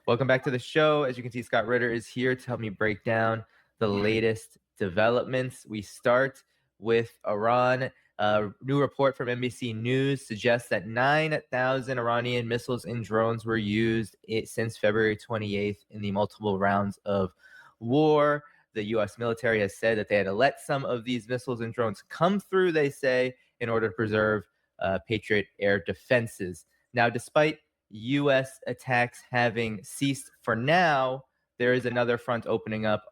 Welcome back to the show. As you can see, Scott Ritter is here to help me break down the latest developments. We start with Iran. A new report from NBC News suggests that 9,000 Iranian missiles and drones were used since February 28th in the multiple rounds of war. The U.S. military has said that they had to let some of these missiles and drones come through, they say, in order to preserve Patriot air defenses. Now, despite U.S. attacks having ceased for now, there is another front opening up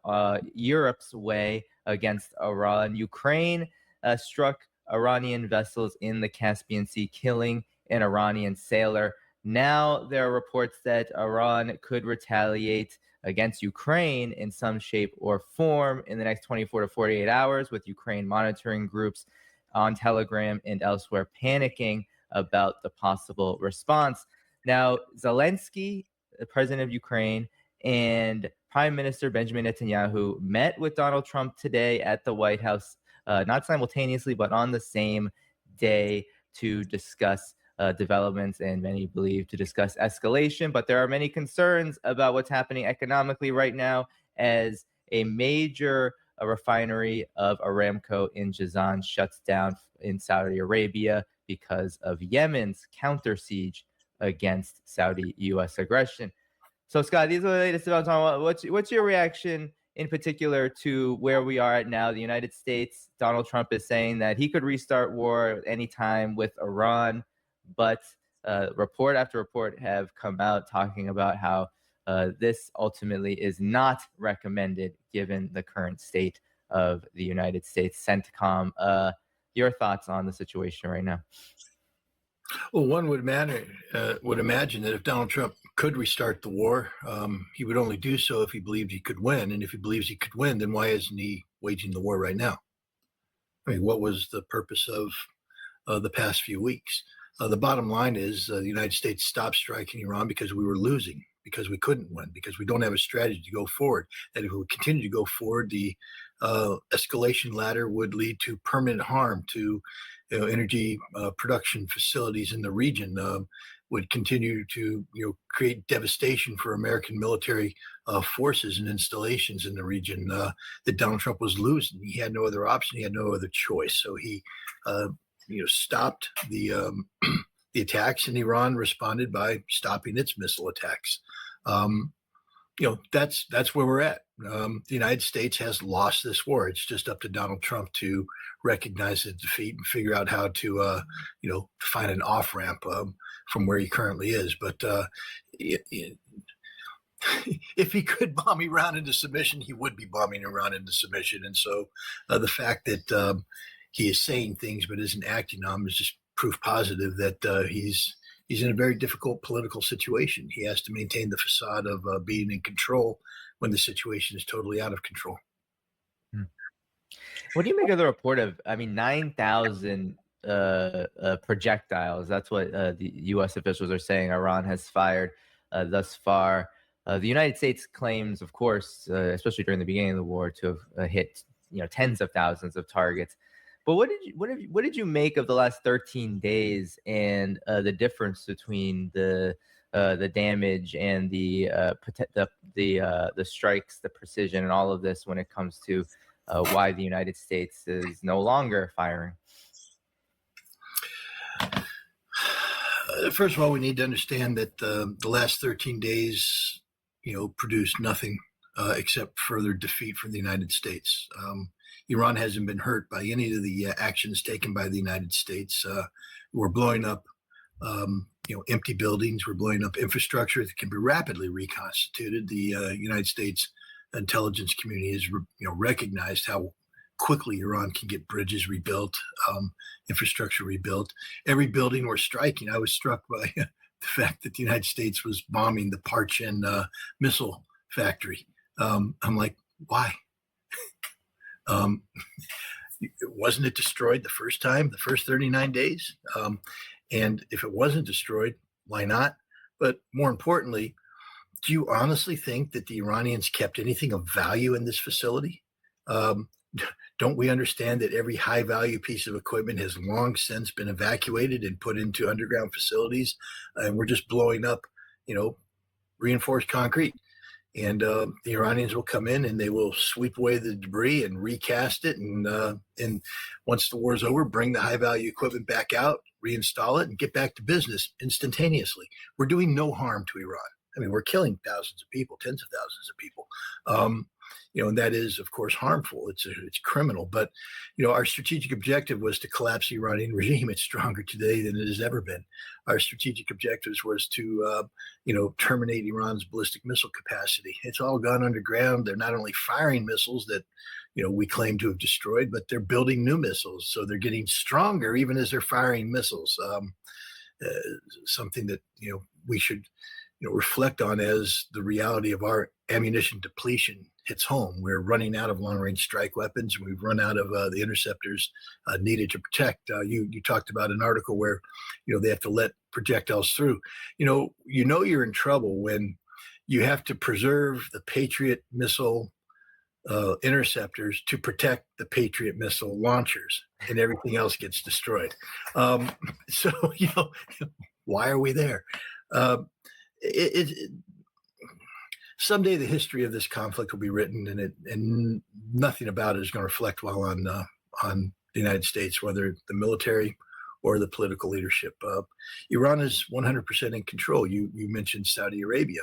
Europe's way against Iran. Ukraine struck Iranian vessels in the Caspian Sea, killing an Iranian sailor. Now there are reports that Iran could retaliate against Ukraine in some shape or form in the next 24 to 48 hours, with Ukraine monitoring groups on Telegram and elsewhere panicking about the possible response. Now, Zelensky, the president of Ukraine, and Prime Minister Benjamin Netanyahu met with Donald Trump today at the White House, not simultaneously, but on the same day, to discuss developments, and many believe to discuss escalation. But there are many concerns about what's happening economically right now, as a major refinery of Aramco in Jazan shuts down in Saudi Arabia because of Yemen's counter siege against Saudi U.S. aggression. So, Scott, these are the latest developments. What's your reaction in particular to where we are at now? The United States, Donald Trump is saying that he could restart war anytime with Iran, but report after report have come out talking about how this ultimately is not recommended given the current state of the United States CENTCOM. Your thoughts on the situation right now? Well, one would imagine that if Donald Trump could restart the war, he would only do so if he believed he could win. And if he believes he could win, then why isn't he waging the war right now? I mean, what was the purpose of the past few weeks? The bottom line is the United States stopped striking Iran because we were losing, because we couldn't win, because we don't have a strategy to go forward. That if we continue to go forward, the escalation ladder would lead to permanent harm to energy production facilities in the region, would continue to create devastation for American military forces and installations in the region that Donald Trump was losing. He had no other option. He had no other choice. So he stopped the attacks, and Iran responded by stopping its missile attacks. That's where we're at. The United States has lost this war. It's just up to Donald Trump to recognize his defeat and figure out how to, find an off ramp from where he currently is. But if he could bomb Iran into submission, he would be bombing Iran into submission. And so the fact that he is saying things but isn't acting on them is just proof positive that he's in a very difficult political situation. He has to maintain the facade of being in control when the situation is totally out of control. What do you make of the report of, 9,000 projectiles? That's what the U.S. officials are saying Iran has fired thus far. The United States claims, of course, especially during the beginning of the war, to have hit tens of thousands of targets. But what did you make of the last 13 days and the difference between the damage and the strikes, the precision, and all of this when it comes to why the United States is no longer firing? First of all, we need to understand that the last 13 days, produced nothing except further defeat for the United States. Iran hasn't been hurt by any of the actions taken by the United States. We're blowing up, empty buildings. We're blowing up infrastructure that can be rapidly reconstituted. The United States intelligence community has, recognized how quickly Iran can get bridges rebuilt, infrastructure rebuilt. Every building we're striking, I was struck by the fact that the United States was bombing the Parchin missile factory. I'm like, why? Wasn't it destroyed the first time, the first 39 days? And if it wasn't destroyed, why not? But more importantly, do you honestly think that the Iranians kept anything of value in this facility? Don't we understand that every high value piece of equipment has long since been evacuated and put into underground facilities? And we're just blowing up, reinforced concrete. And the Iranians will come in and they will sweep away the debris and recast it. And once the war is over, bring the high value equipment back out, reinstall it, and get back to business instantaneously. We're doing no harm to Iran. I mean, we're killing thousands of people, tens of thousands of people. And that is, of course, harmful. It's criminal. But, our strategic objective was to collapse the Iranian regime. It's stronger today than it has ever been. Our strategic objectives was to, terminate Iran's ballistic missile capacity. It's all gone underground. They're not only firing missiles that, we claim to have destroyed, but they're building new missiles. So they're getting stronger even as they're firing missiles. Something that, we should, reflect on as the reality of our ammunition depletion hits home. We're running out of long-range strike weapons. We've run out of the interceptors needed to protect. You talked about an article where, they have to let projectiles through. You're in trouble when you have to preserve the Patriot missile interceptors to protect the Patriot missile launchers, and everything else gets destroyed. So, why are we there? Someday the history of this conflict will be written, and nothing about it is going to reflect well on the United States, whether the military or the political leadership. Iran is 100% in control. You mentioned Saudi Arabia.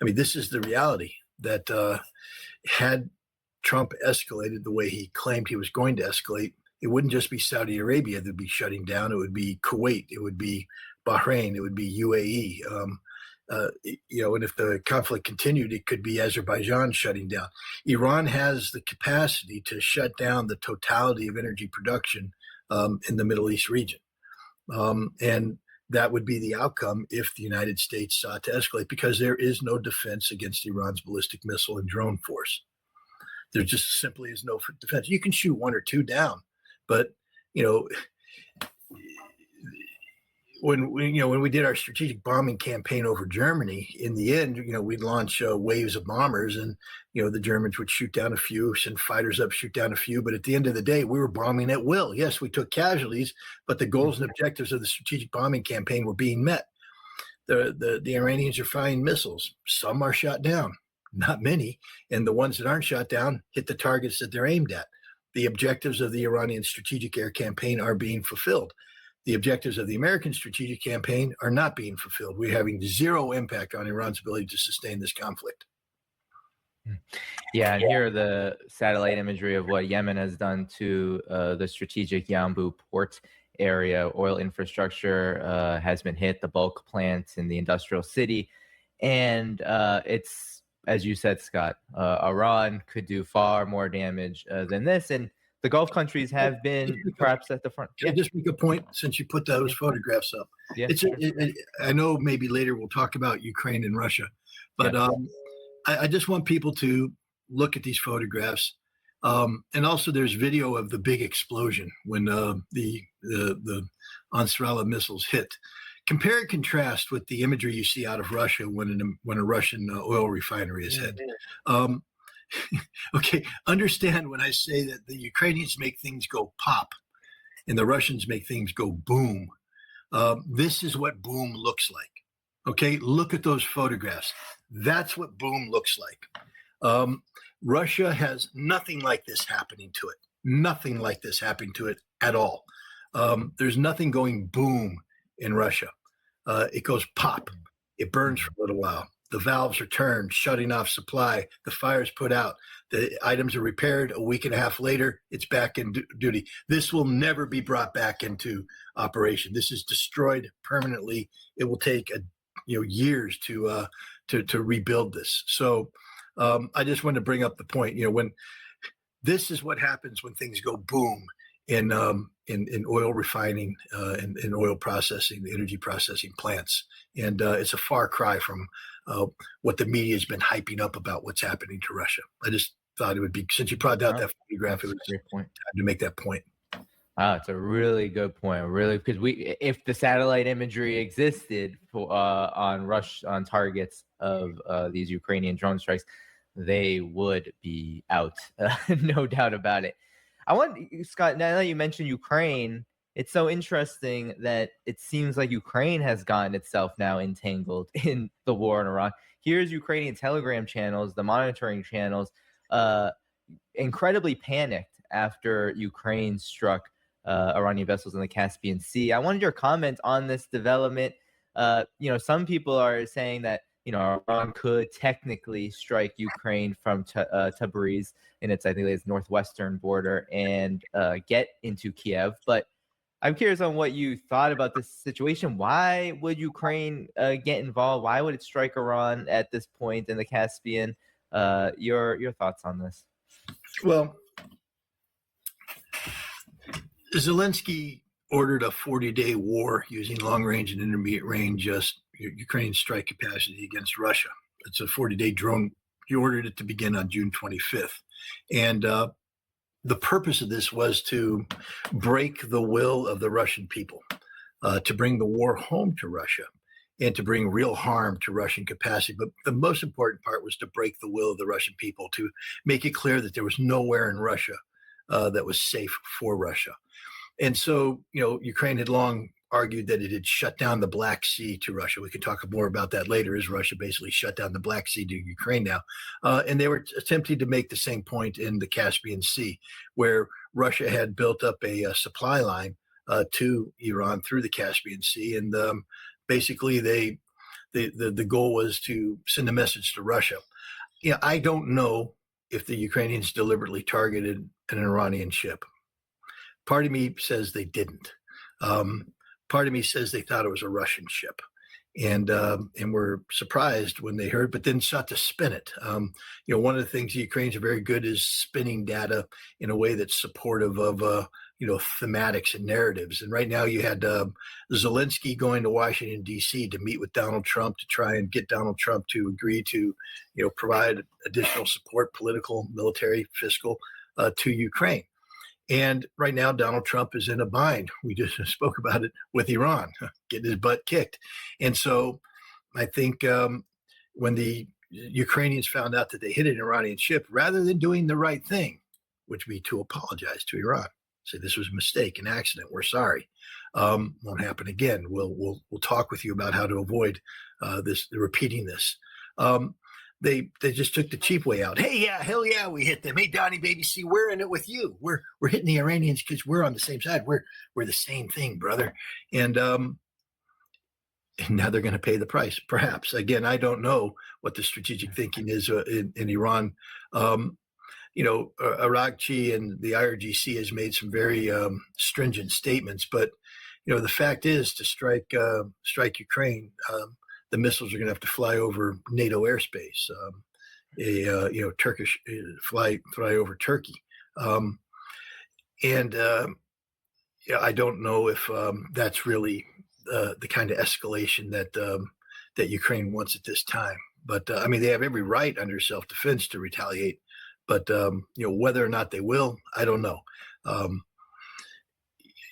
This is the reality that had Trump escalated the way he claimed he was going to escalate, it wouldn't just be Saudi Arabia that would be shutting down. It would be Kuwait. It would be Bahrain. It would be UAE. And if the conflict continued, it could be Azerbaijan shutting down. Iran has the capacity to shut down the totality of energy production in the Middle East region. And that would be the outcome if the United States sought to escalate, because there is no defense against Iran's ballistic missile and drone force. There just simply is no defense. You can shoot one or two down, but when we did our strategic bombing campaign over Germany, in the end, we'd launch waves of bombers, and the Germans would shoot down a few, send fighters up, shoot down a few. But at the end of the day, we were bombing at will. Yes, we took casualties, but the goals and objectives of the strategic bombing campaign were being met. The Iranians are firing missiles. Some are shot down, not many, and the ones that aren't shot down hit the targets that they're aimed at. The objectives of the Iranian strategic air campaign are being fulfilled. The objectives of the American strategic campaign are not being fulfilled. We're having zero impact on Iran's ability to sustain this conflict. Yeah, and here are the satellite imagery of what Yemen has done to the strategic Yanbu port area. Oil infrastructure has been hit, the bulk plants in the industrial city. And it's, as you said, Scott, Iran could do far more damage than this. And the Gulf countries have been perhaps at the front. Can I just make a point since you put those photographs up? Yeah, I know maybe later we'll talk about Ukraine and Russia, but I just want people to look at these photographs. And also there's video of the big explosion when the Ansarallah missiles hit. Compare and contrast with the imagery you see out of Russia when a Russian oil refinery is hit. Okay, understand when I say that the Ukrainians make things go pop and the Russians make things go boom. This is what boom looks like. Okay, look at those photographs. That's what boom looks like. Russia has nothing like this happening to it. Nothing like this happening to it at all. There's nothing going boom in Russia. It goes pop. It burns for a little while. The valves are turned, shutting off supply. The fire's put out. The items are repaired. A week and a half later, it's back in duty. This will never be brought back into operation. This is destroyed permanently. It will take years to rebuild this. So I just wanted to bring up the point. When this is what happens when things go boom in oil refining and in oil processing, the energy processing plants, and it's a far cry from what the media has been hyping up about what's happening to Russia. I just thought it would be, since you brought out that photograph, it was a great point. Time to make that point. Wow, it's a really good point. Really, because if the satellite imagery existed on targets of these Ukrainian drone strikes, they would be out, no doubt about it. I want, Scott, now that you mentioned Ukraine, it's so interesting that it seems like Ukraine has gotten itself now entangled in the war in Iran. Here's Ukrainian Telegram channels, the monitoring channels, uh, incredibly panicked after Ukraine struck Iranian vessels in the Caspian Sea. I wanted your comment on this development. Some people are saying that Iran could technically strike Ukraine from Tabriz in its, I think, its northwestern border and get into Kiev. But I'm curious on what you thought about this situation. Why would Ukraine get involved? Why would it strike Iran at this point in the Caspian? Your thoughts on this? Well, Zelensky ordered a 40-day war using long-range and intermediate-range Ukraine strike capacity against Russia. It's a 40-day drone. He ordered it to begin on June 25th. And the purpose of this was to break the will of the Russian people, to bring the war home to Russia, and to bring real harm to Russian capacity. But the most important part was to break the will of the Russian people, to make it clear that there was nowhere in Russia that was safe for Russia. And so, Ukraine had long argued that it had shut down the Black Sea to Russia. We can talk more about that later, as Russia basically shut down the Black Sea to Ukraine now. And they were attempting to make the same point in the Caspian Sea, where Russia had built up a supply line to Iran through the Caspian Sea. And basically, the goal was to send a message to Russia. I don't know if the Ukrainians deliberately targeted an Iranian ship. Part of me says they didn't. Part of me says they thought it was a Russian ship, and were surprised when they heard, but then sought to spin it. One of the things the Ukrainians are very good is spinning data in a way that's supportive of thematics and narratives. And right now you had Zelensky going to Washington, D.C. to meet with Donald Trump to try and get Donald Trump to agree to provide additional support, political, military, fiscal, to Ukraine. And right now, Donald Trump is in a bind. We just spoke about it with Iran, getting his butt kicked. And so I think when the Ukrainians found out that they hit an Iranian ship, rather than doing the right thing, which would be to apologize to Iran, say this was a mistake, an accident, we're sorry, won't happen again. We'll talk with you about how to avoid repeating this. They just took the cheap way out. Hey, yeah, hell yeah, we hit them. Hey, Donnie, baby, see, we're in it with you. We're hitting the Iranians because we're on the same side. We're the same thing, brother. And now they're going to pay the price, perhaps. Again, I don't know what the strategic thinking is in Iran. Arakchi and the IRGC has made some very stringent statements, but the fact is, to strike Ukraine, the missiles are going to have to fly over NATO airspace, Turkish fly over Turkey, and I don't know if that's really the kind of escalation that Ukraine wants at this time. But they have every right under self-defense to retaliate. But whether or not they will, I don't know.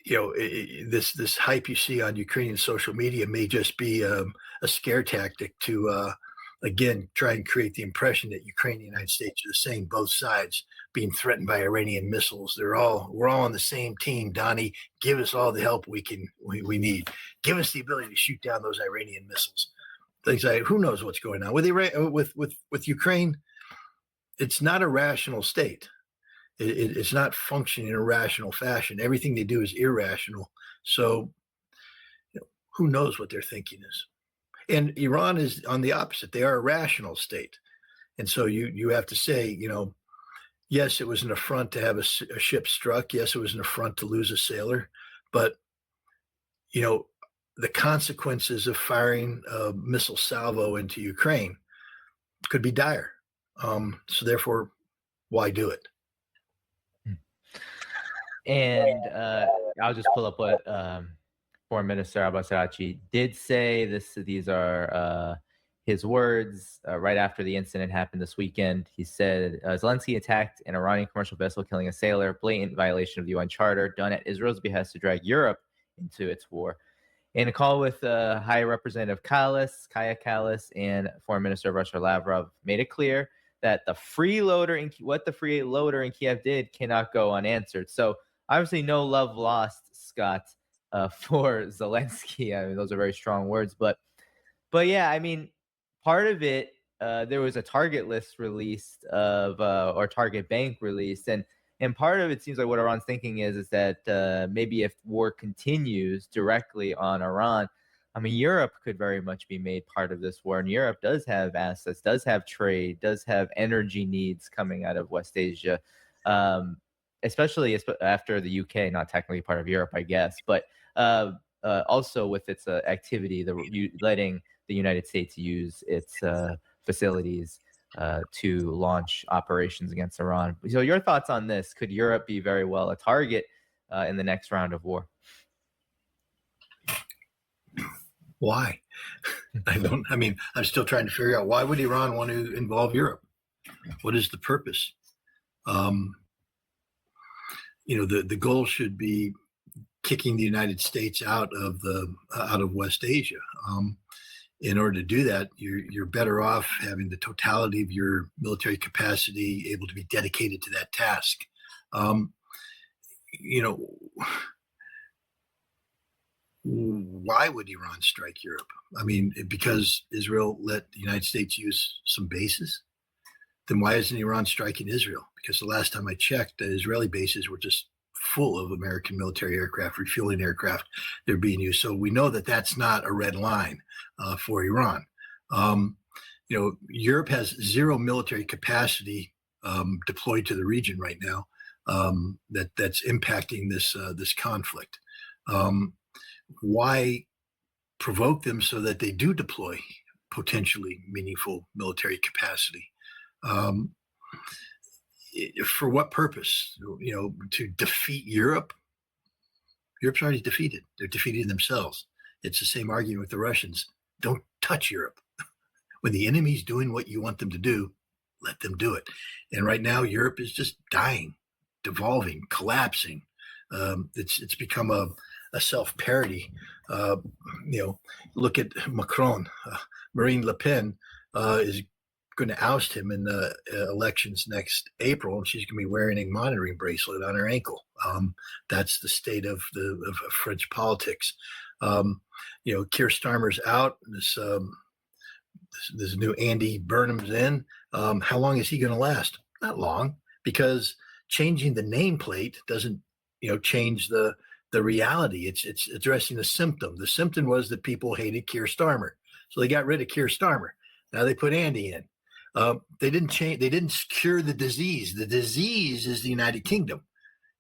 This hype you see on Ukrainian social media may just be a scare tactic to, again, try and create the impression that Ukraine and the United States are the same, both sides being threatened by Iranian missiles. We're all on the same team, Donnie. Give us all the help we need. Give us the ability to shoot down those Iranian missiles. Things like, who knows what's going on with Ukraine? It's not a rational state. It's not functioning in a rational fashion. Everything they do is irrational. So who knows what their thinking is? And Iran is on the opposite. They are a rational state. And so you have to say, yes, it was an affront to have a ship struck. Yes, it was an affront to lose a sailor. But, the consequences of firing a missile salvo into Ukraine could be dire. So therefore, why do it? And I'll just pull up what Foreign Minister Abbas Araghchi did say. These are his words right after the incident happened this weekend. He said, Zelensky attacked an Iranian commercial vessel, killing a sailor, blatant violation of the UN Charter, done at Israel's behest to drag Europe into its war. In a call with High Representative Kaya Kallas and Foreign Minister Russia Lavrov made it clear that the freeloader in Kiev did cannot go unanswered. So obviously no love lost, Scott, for Zelensky. I mean, those are very strong words, but yeah, I mean, part of it, there was a target list released of, or target bank released, and part of it seems like what Iran's thinking is that maybe if war continues directly on Iran, I mean, Europe could very much be made part of this war, and Europe does have assets, does have trade, does have energy needs coming out of West Asia, um, especially after the UK, not technically part of Europe, I guess, but also with its activity, letting the United States use its facilities to launch operations against Iran. So, your thoughts on this? Could Europe be very well a target in the next round of war? Why? I mean, I'm still trying to figure out, why would Iran want to involve Europe? What is the purpose? The goal should be kicking the United States out of West Asia. In order to do that, you're better off having the totality of your military capacity able to be dedicated to that task. Why would Iran strike Europe? I mean, because Israel let the United States use some bases? Then why isn't Iran striking Israel? Because the last time I checked, the Israeli bases were just full of American military aircraft, refueling aircraft they're being used. So we know that that's not a red line for Iran. Europe has zero military capacity deployed to the region right now that's impacting this conflict. Why provoke them so that they do deploy potentially meaningful military capacity? For what purpose? To defeat Europe? Europe's already defeated. They're defeating themselves. It's the same argument with the Russians. Don't touch Europe. When the enemy's doing what you want them to do, let them do it. And right now, Europe is just dying, devolving, collapsing. It's become a self-parody. Look at Macron. Marine Le Pen is going to oust him in the elections next April, and she's going to be wearing a monitoring bracelet on her ankle. That's the state of French politics. Keir Starmer's out. This new Andy Burnham's in. How long is he going to last? Not long, because changing the nameplate doesn't change the reality. It's addressing the symptom. The symptom was that people hated Keir Starmer, so they got rid of Keir Starmer. Now they put Andy in. They didn't change. They didn't cure the disease. The disease is the United Kingdom,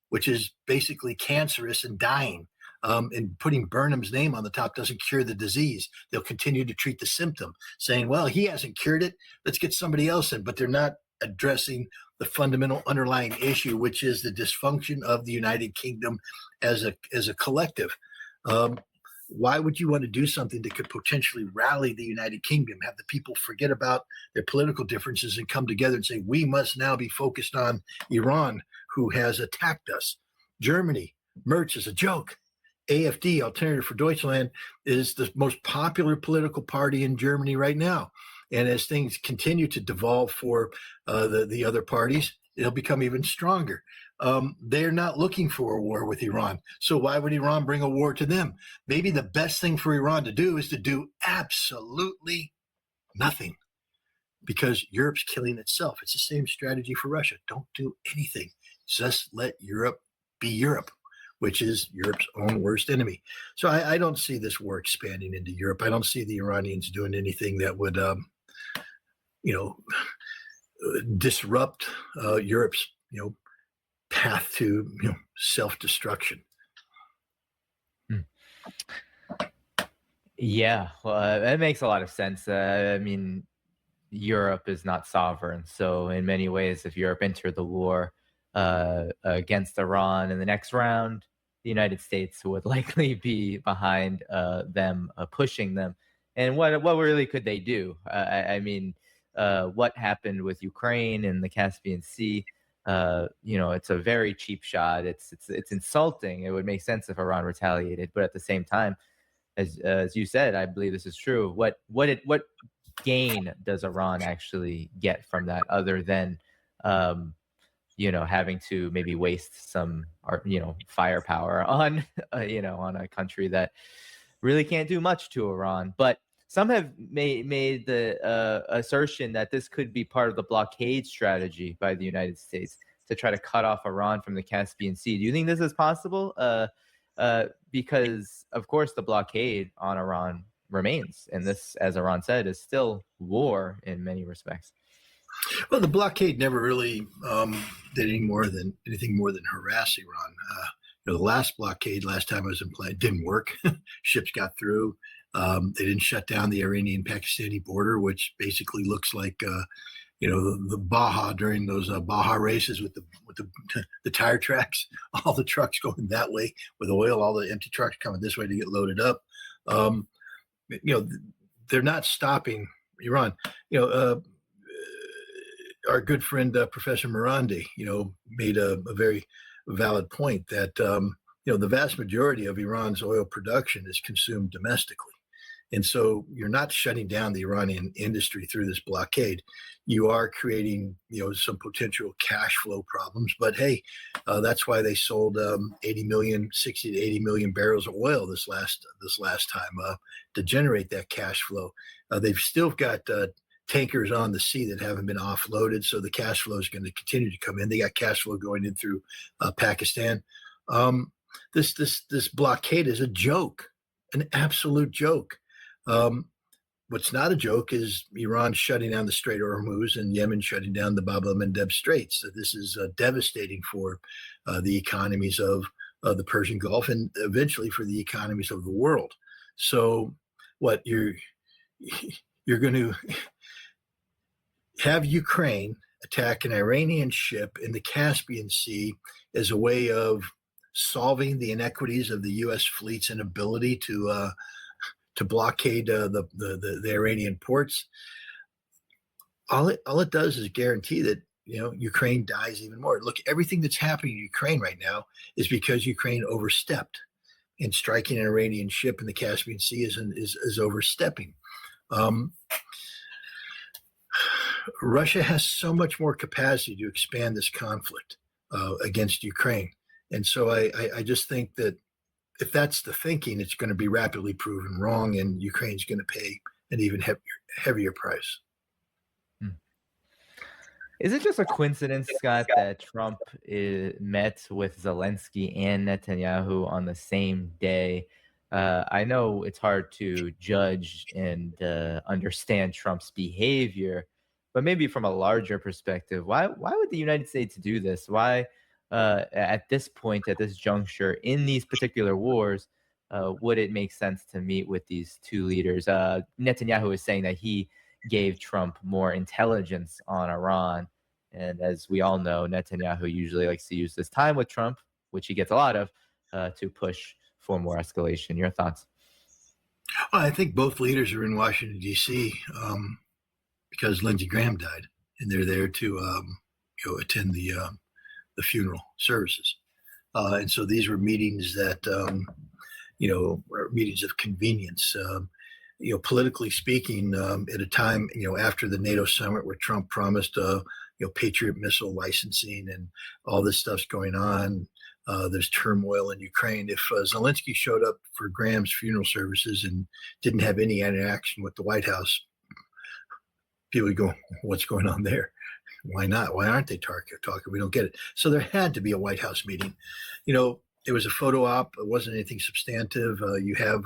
which is basically cancerous and dying. And putting Burnham's name on the top doesn't cure the disease. They'll continue to treat the symptom, saying, well, he hasn't cured it. Let's get somebody else in. But they're not addressing the fundamental underlying issue, which is the dysfunction of the United Kingdom as a collective. Why would you want to do something that could potentially rally the United Kingdom, have the people forget about their political differences and come together and say, we must now be focused on Iran, who has attacked us? Germany, Merz is a joke. AfD, Alternative for Deutschland, is the most popular political party in Germany right now. And as things continue to devolve for the other parties, it'll become even stronger. They're not looking for a war with Iran. So why would Iran bring a war to them? Maybe the best thing for Iran to do is to do absolutely nothing, because Europe's killing itself. It's the same strategy for Russia. Don't do anything. Just let Europe be Europe, which is Europe's own worst enemy. So I don't see this war expanding into Europe. I don't see the Iranians doing anything that would, disrupt Europe's, path to, self-destruction. Yeah, well, that makes a lot of sense. I mean, Europe is not sovereign, so in many ways, if Europe entered the war against Iran in the next round, the United States would likely be behind them, pushing them. And what really could they do? I mean, what happened with Ukraine and the Caspian Sea? It's a very cheap shot. It's insulting. It would make sense if Iran retaliated, but at the same time, as you said, I believe this is true. What gain does Iran actually get from that, other than having to maybe waste some, firepower on, on a country that really can't do much to Iran. But some have made the assertion that this could be part of the blockade strategy by the United States to try to cut off Iran from the Caspian Sea. Do you think this is possible? Because, of course, the blockade on Iran remains. And this, as Iran said, is still war in many respects. Well, the blockade never really did anything more than harass Iran. The last blockade, last time I was in play, didn't work. Ships got through. They didn't shut down the Iranian-Pakistani border, which basically looks like the Baja during those Baja races with the tire tracks. All the trucks going that way with oil, all the empty trucks coming this way to get loaded up. They're not stopping Iran. Our good friend Professor Morandi, made a very valid point that the vast majority of Iran's oil production is consumed domestically, and so you're not shutting down the Iranian industry through this blockade. You are creating some potential cash flow problems, but hey, that's why they sold 60 to 80 million barrels of oil this last time to generate that cash flow. They've still got tankers on the sea that haven't been offloaded, so the cash flow is going to continue to come in. They got cash flow going in through Pakistan. This blockade is a joke, an absolute joke. What's not a joke is Iran shutting down the Strait of Hormuz and Yemen shutting down the Bab el-Mandeb Straits. So this is devastating for the economies of the Persian Gulf and eventually for the economies of the world. So what you're going to have Ukraine attack an Iranian ship in the Caspian Sea as a way of solving the inequities of the U.S. fleet's inability to blockade the Iranian ports. All it does is guarantee that Ukraine dies even more. Look, everything that's happening in Ukraine right now is because Ukraine overstepped, and striking an Iranian ship in the Caspian Sea is overstepping. Russia has so much more capacity to expand this conflict against Ukraine. And so I just think that if that's the thinking, it's going to be rapidly proven wrong, and Ukraine's going to pay an even heavier price. Is it just a coincidence, Scott, that Trump met with Zelensky and Netanyahu on the same day? I know it's hard to judge and understand Trump's behavior, but maybe from a larger perspective, why would the United States do this? Why, at this point, at this juncture, in these particular wars, would it make sense to meet with these two leaders? Netanyahu is saying that he gave Trump more intelligence on Iran. And as we all know, Netanyahu usually likes to use this time with Trump, which he gets a lot of, to push for more escalation. Your thoughts? Well, I think both leaders are in Washington, D.C. Because Lindsey Graham died, and they're there to attend the funeral services. And so these were meetings that, were meetings of convenience. Politically speaking, at a time, after the NATO summit where Trump promised, Patriot missile licensing and all this stuff's going on. There's turmoil in Ukraine. If Zelensky showed up for Graham's funeral services and didn't have any interaction with the White House, people would go, what's going on there? Why not? Why aren't they talking? We don't get it. So there had to be a White House meeting. It was a photo op. It wasn't anything substantive. You have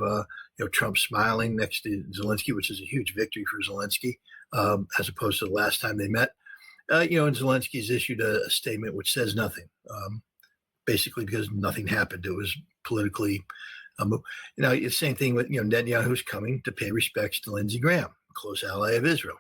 Trump smiling next to Zelensky, which is a huge victory for Zelensky, as opposed to the last time they met. And Zelensky's issued a statement which says nothing, basically because nothing happened. It was politically, the same thing with, Netanyahu's coming to pay respects to Lindsey Graham, a close ally of Israel.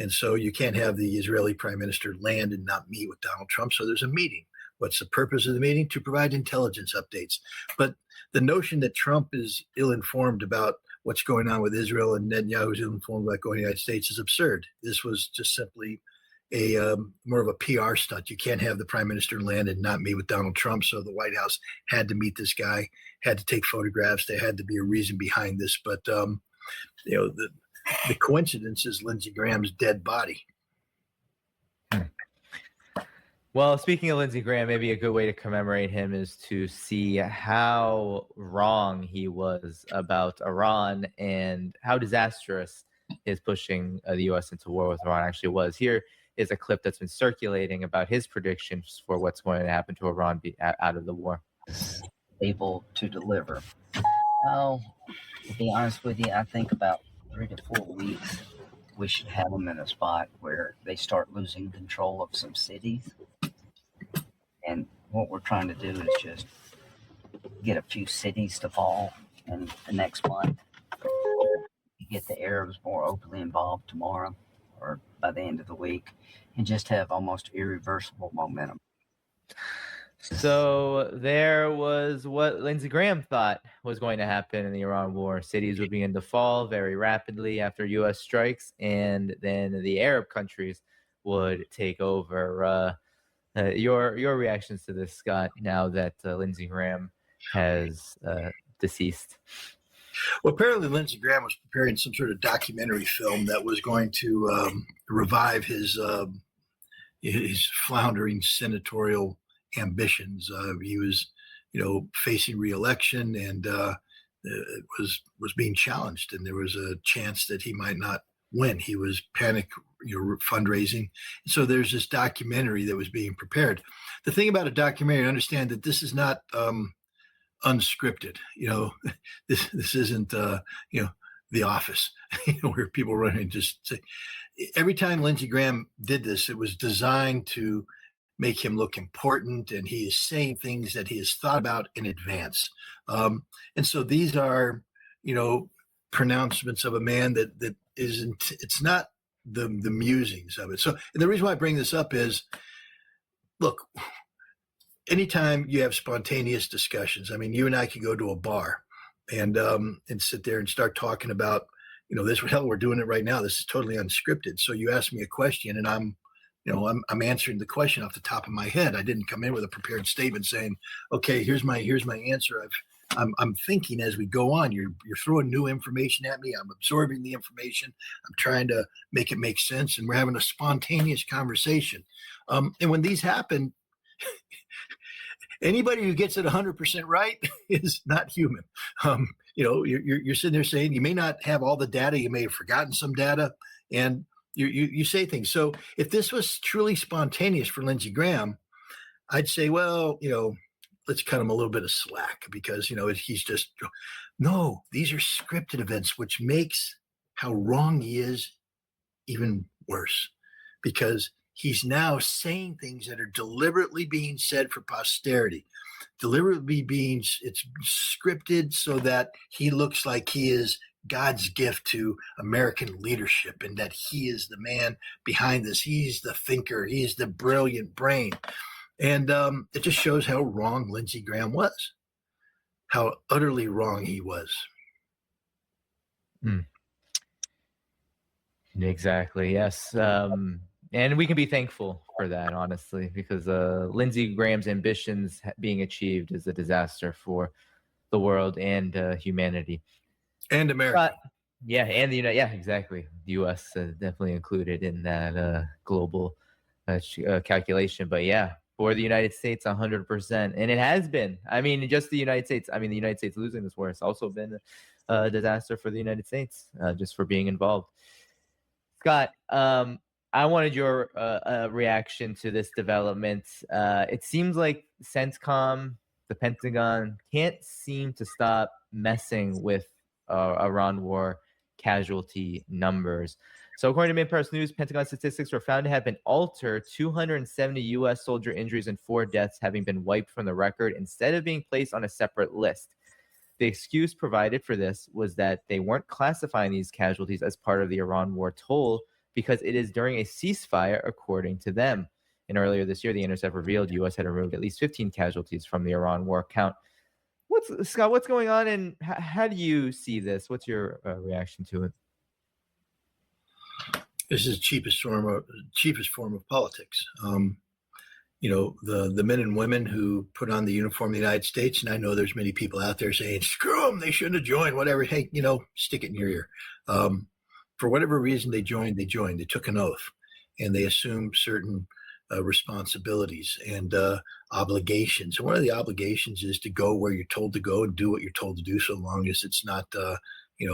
And so you can't have the Israeli prime minister land and not meet with Donald Trump. So there's a meeting. What's the purpose of the meeting? To provide intelligence updates. But the notion that Trump is ill-informed about what's going on with Israel and Netanyahu is ill-informed about going to the United States is absurd. This was just simply a more of a PR stunt. You can't have the prime minister land and not meet with Donald Trump. So the White House had to meet this guy, had to take photographs. There had to be a reason behind this. But, the coincidence is Lindsey Graham's dead body. Well, speaking of Lindsey Graham, maybe a good way to commemorate him is to see how wrong he was about Iran and how disastrous his pushing the U.S. into war with Iran actually was. Here is a clip that's been circulating about his predictions for what's going to happen to Iran out of the war. Able to deliver. Oh, to be honest with you, I think about 3 to 4 weeks we should have them in a spot where they start losing control of some cities. And what we're trying to do is just get a few cities to fall in the next month. Get the Arabs more openly involved tomorrow or by the end of the week, and just have almost irreversible momentum. So there was what Lindsey Graham thought was going to happen in the Iran war. Cities would begin to fall very rapidly after U.S. strikes, and then the Arab countries would take over. Your reactions to this, Scott, now that Lindsey Graham has deceased? Well, apparently Lindsey Graham was preparing some sort of documentary film that was going to revive his floundering senatorial ambitions. He was, facing re-election, and it was being challenged, and there was a chance that he might not win. He was panic, fundraising. So there's this documentary that was being prepared. The thing about a documentary, understand that this is not unscripted. This isn't The Office, where people run and just say. Every time Lindsey Graham did this, it was designed to make him look important, and he is saying things that he has thought about in advance. And so these are, pronouncements of a man that isn't. It's not the musings of it. So, and the reason why I bring this up is, look. Anytime you have spontaneous discussions, I mean, you and I could go to a bar and sit there and start talking about, this, hell, we're doing it right now. This is totally unscripted. So you ask me a question, and I'm answering the question off the top of my head. I didn't come in with a prepared statement saying, okay, here's my answer. I'm thinking as we go on. You're throwing new information at me. I'm absorbing the information. I'm trying to make it make sense, and we're having a spontaneous conversation. And when these happen, anybody who gets it 100% right is not human. You're sitting there saying you may not have all the data, you may have forgotten some data, and you say things. So if this was truly spontaneous for Lindsey Graham, I'd say, well, let's cut him a little bit of slack, because he's just no. These are scripted events, which makes how wrong he is even worse, because he's now saying things that are deliberately being said for posterity, it's scripted so that he looks like he is God's gift to American leadership, and that he is the man behind this. He's the thinker. He's the brilliant brain. And it just shows how wrong Lindsey Graham was, how utterly wrong he was. Exactly. Yes. And we can be thankful for that, honestly, because Lindsey Graham's ambitions being achieved is a disaster for the world and humanity. And America. And the United. Yeah, exactly. The U.S. Definitely included in that global calculation. But yeah, for the United States, 100%. And it has been. I mean, just the United States. I mean, the United States losing this war has also been a disaster for the United States, just for being involved. Scott, I wanted your reaction to this development. It seems like CENTCOM, the Pentagon, can't seem to stop messing with Iran war casualty numbers. So according to Minpress News, Pentagon statistics were found to have been altered, 270 U.S. soldier injuries and 4 deaths having been wiped from the record instead of being placed on a separate list. The excuse provided for this was that they weren't classifying these casualties as part of the Iran war toll because it is during a ceasefire, according to them. And earlier this year, the Intercept revealed U.S. had removed at least 15 casualties from the Iran war count. Scott, what's going on, and how do you see this? What's your reaction to it? This is the cheapest form of politics. The men and women who put on the uniform of the United States, and I know there's many people out there saying, screw them, they shouldn't have joined, whatever. Hey, stick it in your ear. For whatever reason they joined. They took an oath, and they assumed certain responsibilities and obligations. And one of the obligations is to go where you're told to go and do what you're told to do, so long as it's not, in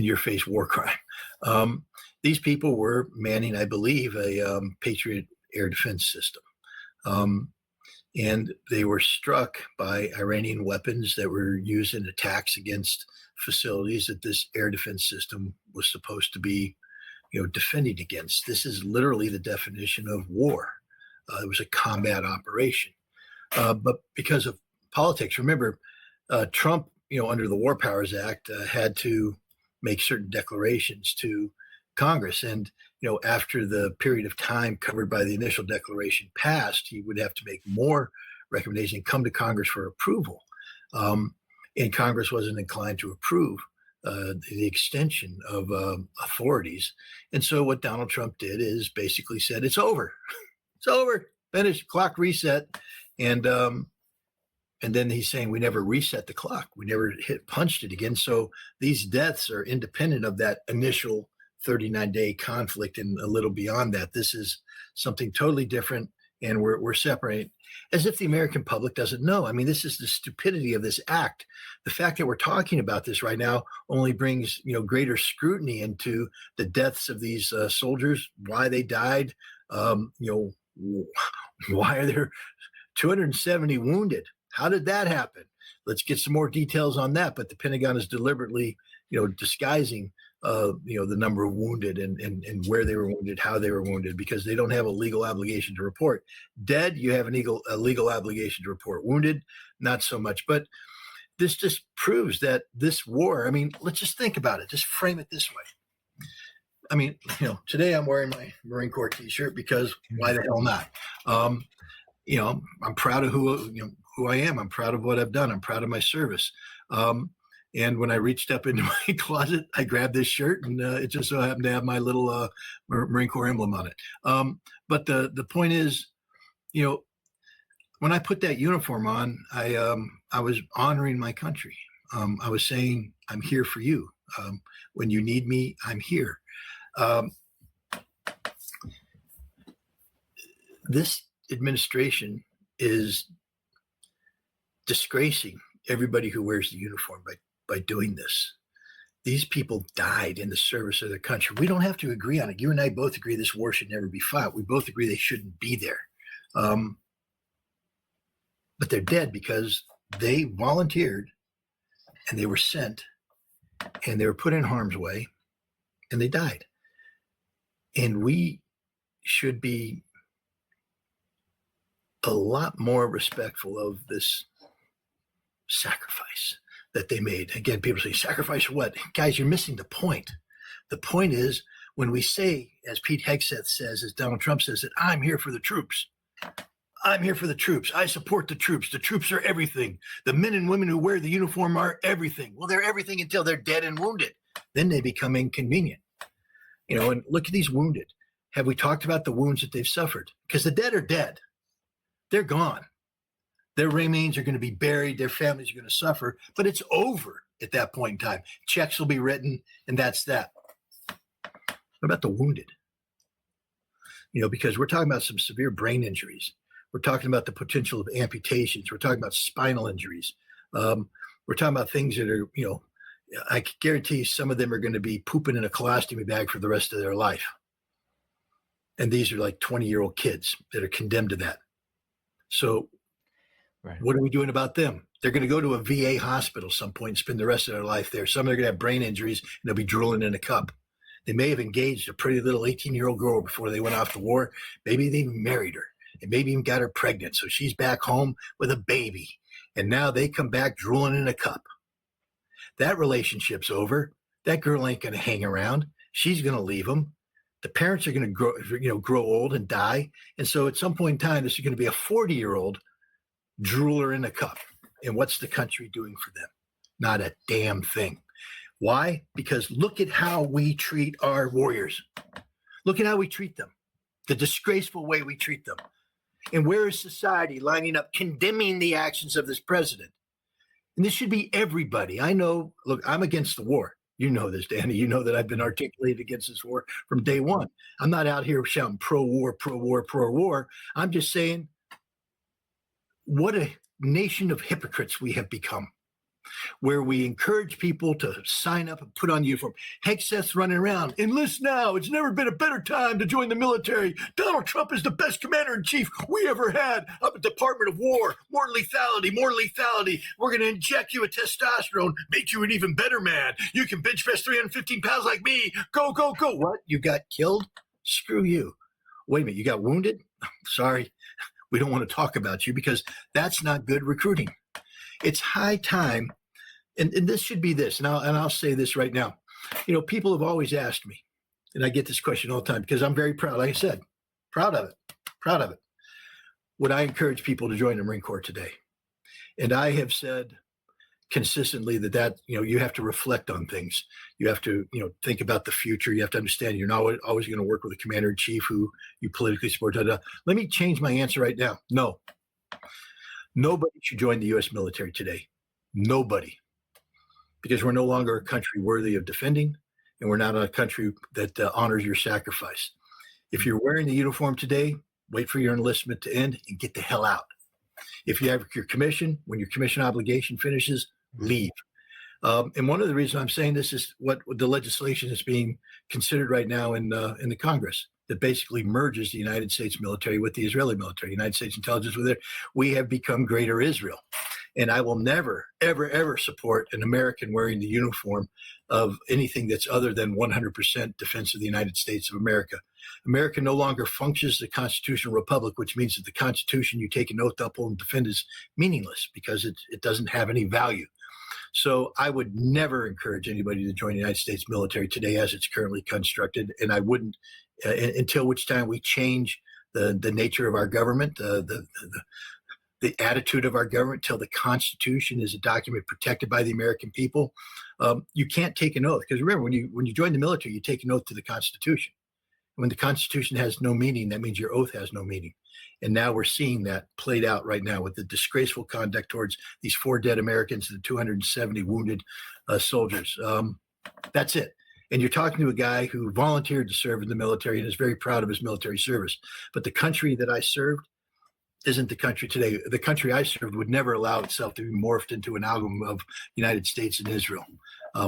your face war crime. These people were manning, I believe, a Patriot air defense system. And they were struck by Iranian weapons that were used in attacks against facilities that this air defense system was supposed to be, defending against. This is literally the definition of war. It was a combat operation. But because of politics, remember, Trump, under the War Powers Act, had to make certain declarations to Congress. And, after the period of time covered by the initial declaration passed, he would have to make more recommendations, come to Congress for approval. And Congress wasn't inclined to approve the extension of authorities. And so what Donald Trump did is basically said, it's over. It's over. Finished. Clock reset. And then he's saying we never reset the clock. We never punched it again. So these deaths are independent of that initial 39-day conflict and a little beyond that. This is something totally different, and we're separating, as if the American public doesn't know. I mean, this is the stupidity of this act. The fact that we're talking about this right now only brings, greater scrutiny into the deaths of these soldiers, why they died, why are there 270 wounded? How did that happen? Let's get some more details on that. But the Pentagon is deliberately, disguising the number of wounded and where they were wounded, how they were wounded, because they don't have a legal obligation to report. Dead, you have a legal obligation to report. Wounded, not so much. But this just proves that this war, I mean, let's just think about it. Just frame it this way. I mean, today I'm wearing my Marine Corps t-shirt because why the hell not? I'm proud of who I am. I'm proud of what I've done. I'm proud of my service. And when I reached up into my closet, I grabbed this shirt, and it just so happened to have my little Marine Corps emblem on it. But the point is, when I put that uniform on, I was honoring my country. I was saying, I'm here for you. When you need me, I'm here. This administration is disgracing everybody who wears the uniform by doing this. These people died in the service of their country. We don't have to agree on it. You and I both agree this war should never be fought. We both agree they shouldn't be there. But they're dead because they volunteered and they were sent and they were put in harm's way and they died. And we should be a lot more respectful of this sacrifice that they made. Again, people say, sacrifice what? Guys, you're missing the point. The point is, when we say, as Pete Hegseth says, as Donald Trump says, that I'm here for the troops. I'm here for the troops. I support the troops. The troops are everything. The men and women who wear the uniform are everything. Well, they're everything until they're dead and wounded. Then they become inconvenient. And look at these wounded. Have we talked about the wounds that they've suffered? Because the dead are dead. They're gone. Their remains are going to be buried. Their families are going to suffer, but it's over at that point in time. Checks will be written, and that's that. What about the wounded? Because we're talking about some severe brain injuries. We're talking about the potential of amputations. We're talking about spinal injuries. We're talking about things that are, I can guarantee some of them are going to be pooping in a colostomy bag for the rest of their life. And these are like 20-year-old kids that are condemned to that. So right. What are we doing about them? They're going to go to a VA hospital some point and spend the rest of their life there. Some are going to have brain injuries and they'll be drooling in a cup. They may have engaged a pretty little 18-year-old girl before they went off to war. Maybe they married her and maybe even got her pregnant. So she's back home with a baby. And now they come back drooling in a cup. That relationship's over. That girl ain't going to hang around. She's going to leave them. The parents are going to grow old and die. And so at some point in time, this is going to be a 40-year-old drooler in a cup. And what's the country doing for them? Not a damn thing. Why? Because look at how we treat our warriors. Look at how we treat them. The disgraceful way we treat them. And where is society lining up condemning the actions of this president? And this should be everybody. I know, look, I'm against the war. You know this, Danny. You know that I've been articulated against this war from day one. I'm not out here shouting pro-war, pro-war, pro-war. I'm just saying what a nation of hypocrites we have become, where we encourage people to sign up and put on uniform. Hegseth's running around, enlist now. It's never been a better time to join the military. Donald Trump is the best commander-in-chief we ever had up at Department of War. More lethality, more lethality. We're going to inject you with testosterone, make you an even better man. You can bench press 315 pounds like me. Go, go, go. What? You got killed? Screw you. Wait a minute, you got wounded? Sorry, we don't want to talk about you because that's not good recruiting. It's high time, and this should be this, and I'll say this right now. You know, people have always asked me, and I get this question all the time because I'm very proud. Like I said, proud of it. Would I encourage people to join the Marine Corps today? And I have said consistently that you have to reflect on things. You have to think about the future. You have to understand you're not always going to work with a commander-in-chief who you politically support. Let me change my answer right now. No. Nobody should join the U.S. military today. Nobody. Because we're no longer a country worthy of defending, and we're not a country that honors your sacrifice. If you're wearing the uniform today, wait for your enlistment to end and get the hell out. If you have your commission, when your commission obligation finishes, leave. And one of the reasons I'm saying this is what the legislation is being considered right now in the Congress that basically merges the United States military with the Israeli military, United States intelligence with it. We have become greater Israel. And I will never, ever, ever support an American wearing the uniform of anything that's other than 100% defense of the United States of America. America no longer functions as a constitutional republic, which means that the Constitution you take an oath to uphold and defend is meaningless because it doesn't have any value. So I would never encourage anybody to join the United States military today as it's currently constructed. And I wouldn't until which time we change the nature of our government, the attitude of our government, till the Constitution is a document protected by the American people. You can't take an oath because remember, when you join the military, you take an oath to the Constitution. When the Constitution has no meaning, that means your oath has no meaning. And now we're seeing that played out right now with the disgraceful conduct towards these 4 dead Americans and the 270 wounded soldiers. That's it. And you're talking to a guy who volunteered to serve in the military and is very proud of his military service. But the country that I served isn't the country today. The country I served would never allow itself to be morphed into an amalgam of United States and Israel,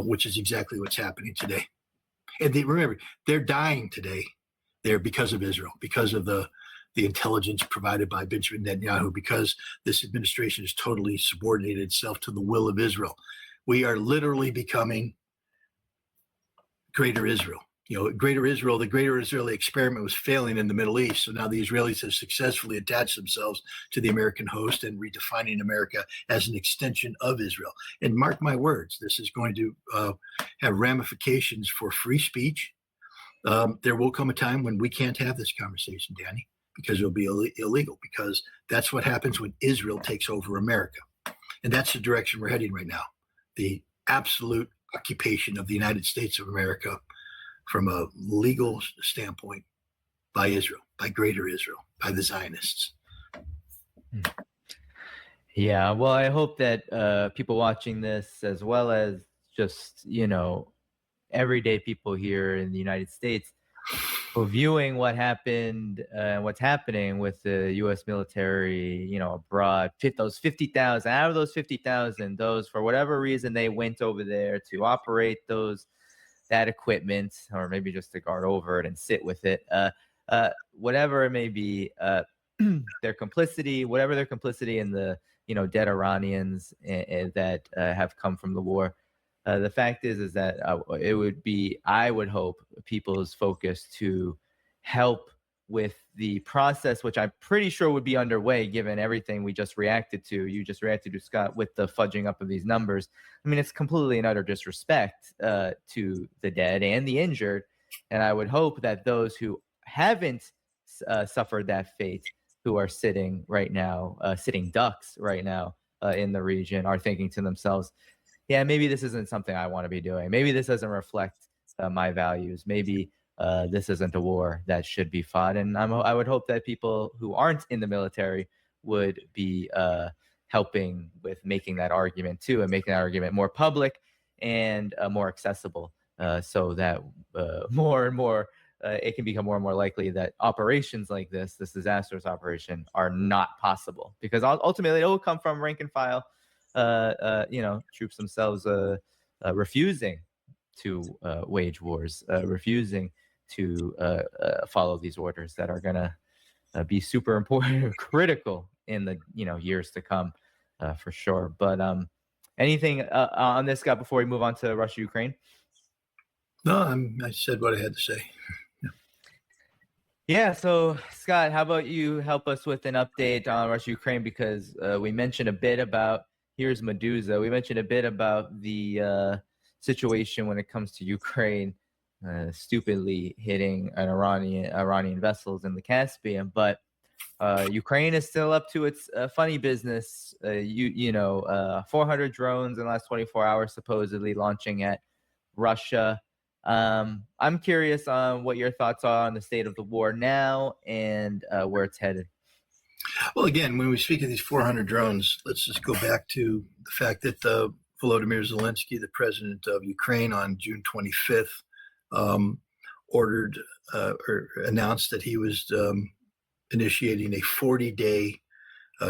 which is exactly what's happening today. And remember, they're dying today there because of Israel, because of the intelligence provided by Benjamin Netanyahu, because this administration has totally subordinated itself to the will of Israel. We are literally becoming greater Israel. Greater Israel, the greater Israeli experiment was failing in the Middle East. So now the Israelis have successfully attached themselves to the American host and redefining America as an extension of Israel. And mark my words, this is going to have ramifications for free speech. There will come a time when we can't have this conversation, Danny, because it'll be illegal, because that's what happens when Israel takes over America. And that's the direction we're heading right now. The absolute occupation of the United States of America from a legal standpoint by Israel, by greater Israel, by the Zionists. Yeah, well, I hope that people watching this, as well as just, everyday people here in the United States, viewing what happened and what's happening with the U.S. military, abroad, those 50,000, out of those 50,000, those, for whatever reason, they went over there to operate that equipment, or maybe just to guard over it and sit with it, whatever it may be, their complicity, whatever their complicity in the, dead Iranians that have come from the war. The fact is that it would be, I would hope, people's focus to help with the process, which I'm pretty sure would be underway given everything we just reacted to. You just reacted to, Scott, with the fudging up of these numbers. I mean, it's completely and utter disrespect to the dead and the injured. And I would hope that those who haven't suffered that fate, who are sitting right now, sitting ducks right now in the region, are thinking to themselves, yeah, maybe this isn't something I want to be doing. Maybe this doesn't reflect my values. Maybe this isn't a war that should be fought. And I would hope that people who aren't in the military would be helping with making that argument too, and making that argument more public and more accessible, so that more and more it can become more and more likely that operations like this disastrous operation, are not possible, because ultimately it will come from rank and file, troops themselves refusing to wage wars, refusing to follow these orders that are going to be super important, critical in the years to come, for sure. But anything on this, Scott, before we move on to Russia Ukraine? No, I said what I had to say. Yeah. So, Scott, how about you help us with an update on Russia Ukraine, because we mentioned a bit about, here's Medusa. We mentioned a bit about the situation when it comes to Ukraine stupidly hitting an Iranian vessels in the Caspian, but Ukraine is still up to its funny business. 400 drones in the last 24 hours supposedly launching at Russia. I'm curious on what your thoughts are on the state of the war now and where it's headed. Well, again, when we speak of these 400 drones, let's just go back to the fact that Volodymyr Zelensky, the president of Ukraine, on June 25th, ordered or announced that he was initiating a 40-day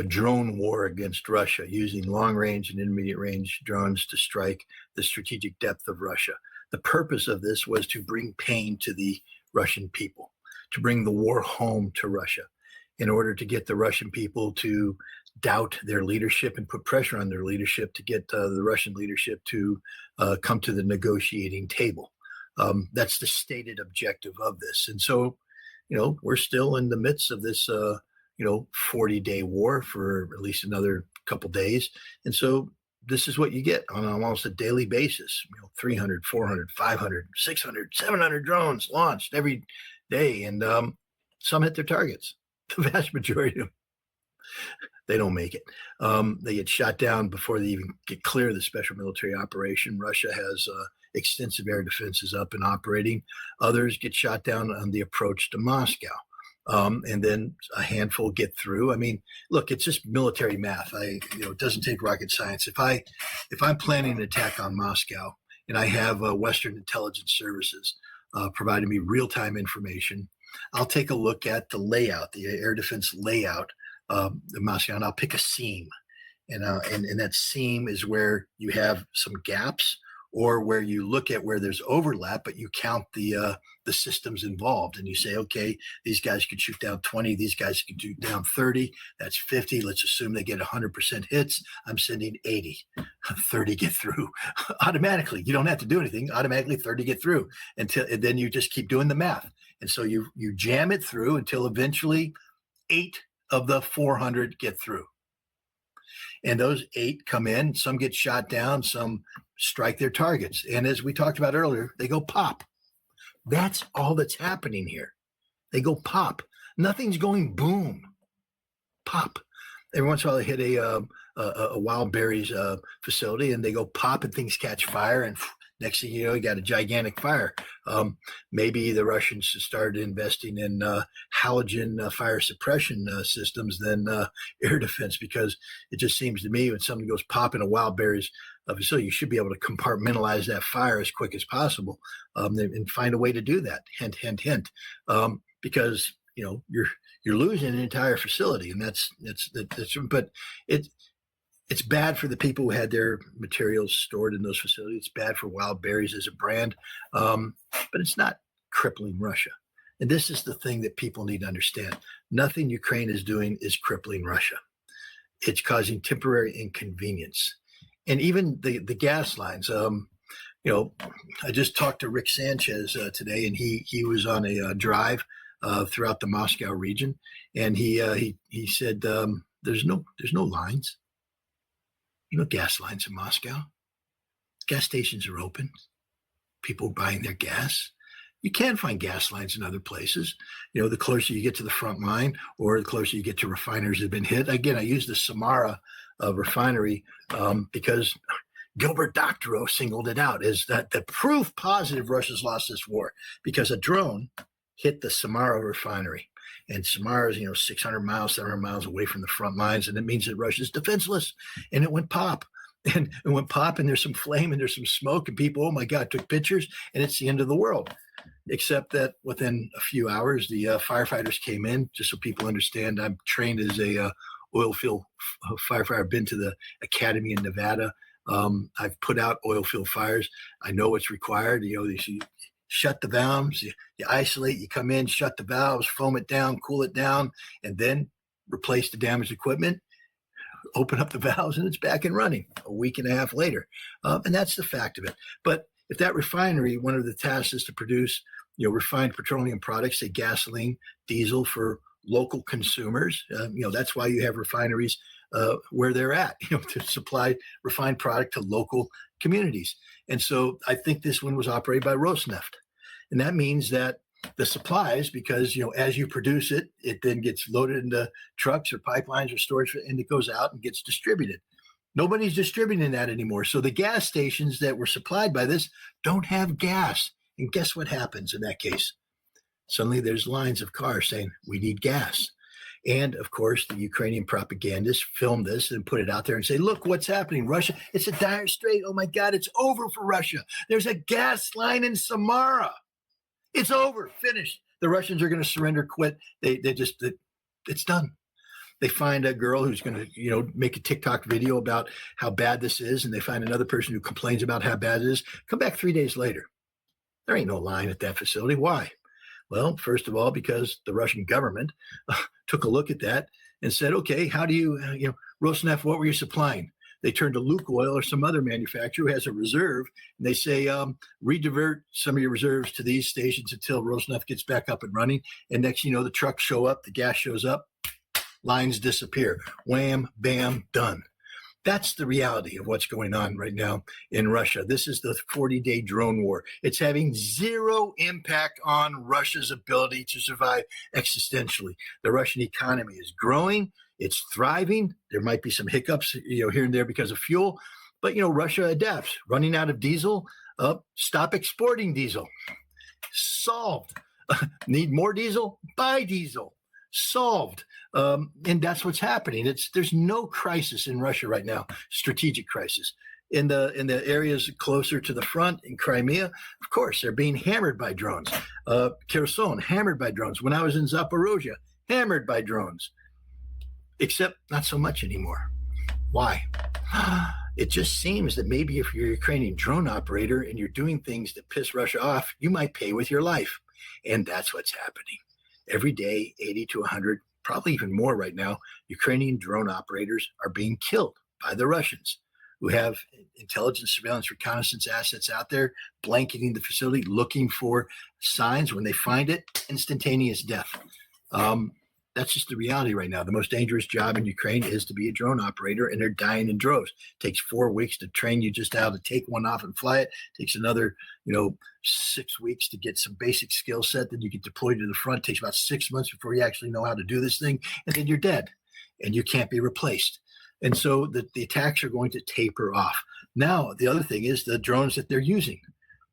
drone war against Russia, using long-range and intermediate-range drones to strike the strategic depth of Russia. The purpose of this was to bring pain to the Russian people, to bring the war home to Russia, in order to get the Russian people to doubt their leadership and put pressure on their leadership to get the Russian leadership to come to the negotiating table. That's the stated objective of this. And so, we're still in the midst of this, 40-day war for at least another couple days. And so this is what you get on almost a daily basis, 300, 400, 500, 600, 700 drones launched every day. And some hit their targets. The vast majority of them, they don't make it. They get shot down before they even get clear of the special military operation. Russia has extensive air defenses up and operating. Others get shot down on the approach to Moscow. And then a handful get through. I mean, look, it's just military math. It doesn't take rocket science. If I'm planning an attack on Moscow and I have Western intelligence services providing me real-time information, I'll take a look at the layout, the air defense layout of Moscow, and I'll pick a seam. And that seam is where you have some gaps, or where you look at where there's overlap, but you count the systems involved, and you say, okay, these guys could shoot down 20, these guys could shoot down 30, that's 50. Let's assume they get 100% hits. I'm sending 80, 30 get through automatically. You don't have to do anything. Automatically 30 get through, and then you just keep doing the math. And so you jam it through until eventually 8 of the 400 get through. And those 8 come in, some get shot down, some strike their targets. And as we talked about earlier, they go pop. That's all that's happening here. They go pop. Nothing's going boom. Pop. Every once in a while they hit a wild berries facility, and they go pop, and things catch fire, and next thing you know, you got a gigantic fire. Maybe the Russians started investing in halogen fire suppression systems than air defense, because it just seems to me when something goes pop in a wild berries facility, you should be able to compartmentalize that fire as quick as possible, and find a way to do that. Hint, hint, hint. Because you're losing an entire facility, and that's but it's bad for the people who had their materials stored in those facilities. It's bad for wild berries as a brand, but it's not crippling Russia. And this is the thing that people need to understand. Nothing Ukraine is doing is crippling Russia. It's causing temporary inconvenience. And even the gas lines, I just talked to Rick Sanchez today, and he was on a drive throughout the Moscow region, and he said there's no lines. No gas lines in Moscow. Gas stations are open. People are buying their gas. You can find gas lines in other places. The closer you get to the front line, or the closer you get to refineries that have been hit. Again, I use the Samara refinery because Gilbert Doctorow singled it out as that the proof positive Russia's lost this war, because a drone hit the Samara refinery. And Samara is, 600 miles, 700 miles away from the front lines. And it means that Russia's defenseless. And it went pop. and went pop, and there's some flame and there's some smoke, and people, oh my God, took pictures, and it's the end of the world. Except that within a few hours, the firefighters came in. Just so people understand, I'm trained as a oil field firefighter. I've been to the academy in Nevada. I've put out oil field fires. I know what's required. You shut the valves, you isolate, you come in, shut the valves, foam it down, cool it down, and then replace the damaged equipment, open up the valves, and it's back and running a week and a half later. And that's the fact of it. But if that refinery, one of the tasks is to produce, refined petroleum products, say gasoline, diesel for local consumers, that's why you have refineries where they're at, to supply refined product to local communities. And so I think this one was operated by Rosneft. And that means that the supplies, because, as you produce it, it then gets loaded into trucks or pipelines or storage, and it goes out and gets distributed. Nobody's distributing that anymore. So the gas stations that were supplied by this don't have gas. And guess what happens in that case? Suddenly there's lines of cars saying, we need gas. And of course, the Ukrainian propagandists film this and put it out there and say, look, what's happening? Russia, it's a dire strait. Oh my God, it's over for Russia. There's a gas line in Samara. It's over, finished. The Russians are going to surrender, quit. It's done. They find a girl who's going to, make a TikTok video about how bad this is. And they find another person who complains about how bad it is. Come back 3 days later. There ain't no line at that facility. Why? Well, first of all, because the Russian government took a look at that and said, okay, how do you, Rosneft, what were you supplying? They turn to Lukoil or some other manufacturer who has a reserve, and they say, redivert some of your reserves to these stations until Rosneft gets back up and running. And next, the trucks show up, the gas shows up, lines disappear. Wham, bam, done. That's the reality of what's going on right now in Russia. This is the 40-day drone war. It's having zero impact on Russia's ability to survive existentially. The Russian economy is growing. It's thriving. There might be some hiccups, here and there because of fuel, but Russia adapts. Running out of diesel, stop exporting diesel. Solved. Need more diesel? Buy diesel. Solved. And that's what's happening. There's no crisis in Russia right now, strategic crisis. In the areas closer to the front in Crimea, of course, they're being hammered by drones. Kherson, hammered by drones. When I was in Zaporozhye, hammered by drones. Except not so much anymore. Why? It just seems that maybe if you're a Ukrainian drone operator and you're doing things that piss Russia off, you might pay with your life. And that's what's happening. Every day, 80 to 100, probably even more right now, Ukrainian drone operators are being killed by the Russians, who have intelligence, surveillance, reconnaissance assets out there, blanketing the facility, looking for signs. When they find it, instantaneous death. That's just the reality right now. The most dangerous job in Ukraine is to be a drone operator, and they're dying in droves. It takes 4 weeks to train you just how to take one off and fly it. It takes another, 6 weeks to get some basic skill set. Then you get deployed to the front. It takes about 6 months before you actually know how to do this thing. And then you're dead and you can't be replaced. And so the attacks are going to taper off. Now, the other thing is the drones that they're using,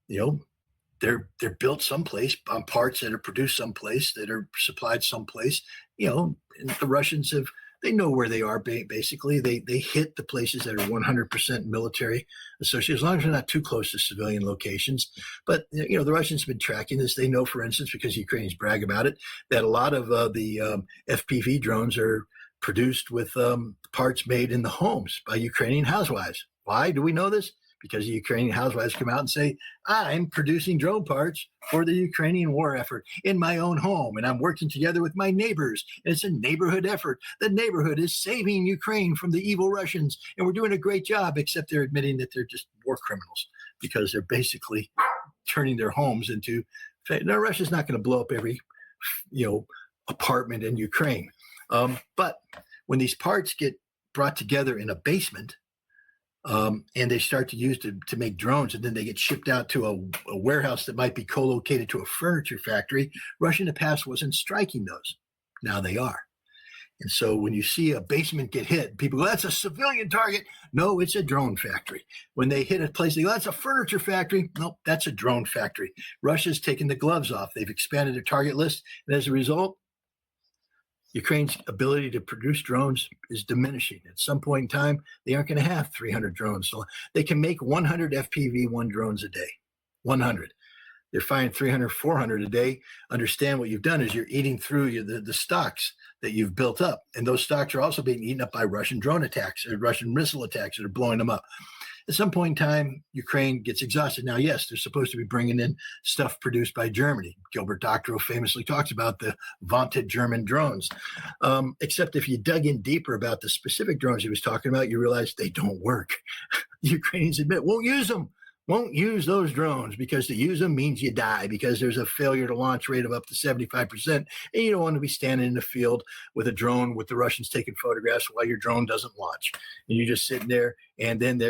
they're built someplace on parts that are produced someplace, that are supplied someplace, and the Russians they know where they are. Basically, they hit the places that are 100% military associated, as long as they're not too close to civilian locations. But, the Russians have been tracking this. They know, for instance, because Ukrainians brag about it, that a lot of the FPV drones are produced with parts made in the homes by Ukrainian housewives. Why do we know this? Because the Ukrainian housewives come out and say, I'm producing drone parts for the Ukrainian war effort in my own home, and I'm working together with my neighbors, and it's a neighborhood effort. The neighborhood is saving Ukraine from the evil Russians, and we're doing a great job, except they're admitting that they're just war criminals because they're basically turning their homes into, no, Russia's not going to blow up every, apartment in Ukraine. But when these parts get brought together in a basement, and they start to use to make drones, and then they get shipped out to a warehouse that might be co-located to a furniture factory. Russia in the past wasn't striking those. Now they are. And so when you see a basement get hit, people go, that's a civilian target. No, it's a drone factory. When they hit a place, they go, that's a furniture factory. Nope, that's a drone factory. Russia's taken the gloves off. They've expanded their target list. And as a result, Ukraine's ability to produce drones is diminishing. At some point in time, they aren't going to have 300 drones. So they can make 100 FPV-1 drones a day. 100. They're firing 300, 400 a day. Understand what you've done is you're eating through the stocks that you've built up. And those stocks are also being eaten up by Russian drone attacks or Russian missile attacks that are blowing them up. At some point in time, Ukraine gets exhausted. Now, yes, they're supposed to be bringing in stuff produced by Germany. Gilbert Doctorow famously talks about the vaunted German drones. Except if you dug in deeper about the specific drones he was talking about, you realize they don't work. The Ukrainians admit, won't use them. Won't use those drones because to use them means you die because there's a failure to launch rate of up to 75%. And you don't want to be standing in the field with a drone with the Russians taking photographs while your drone doesn't launch. And you're just sitting there and then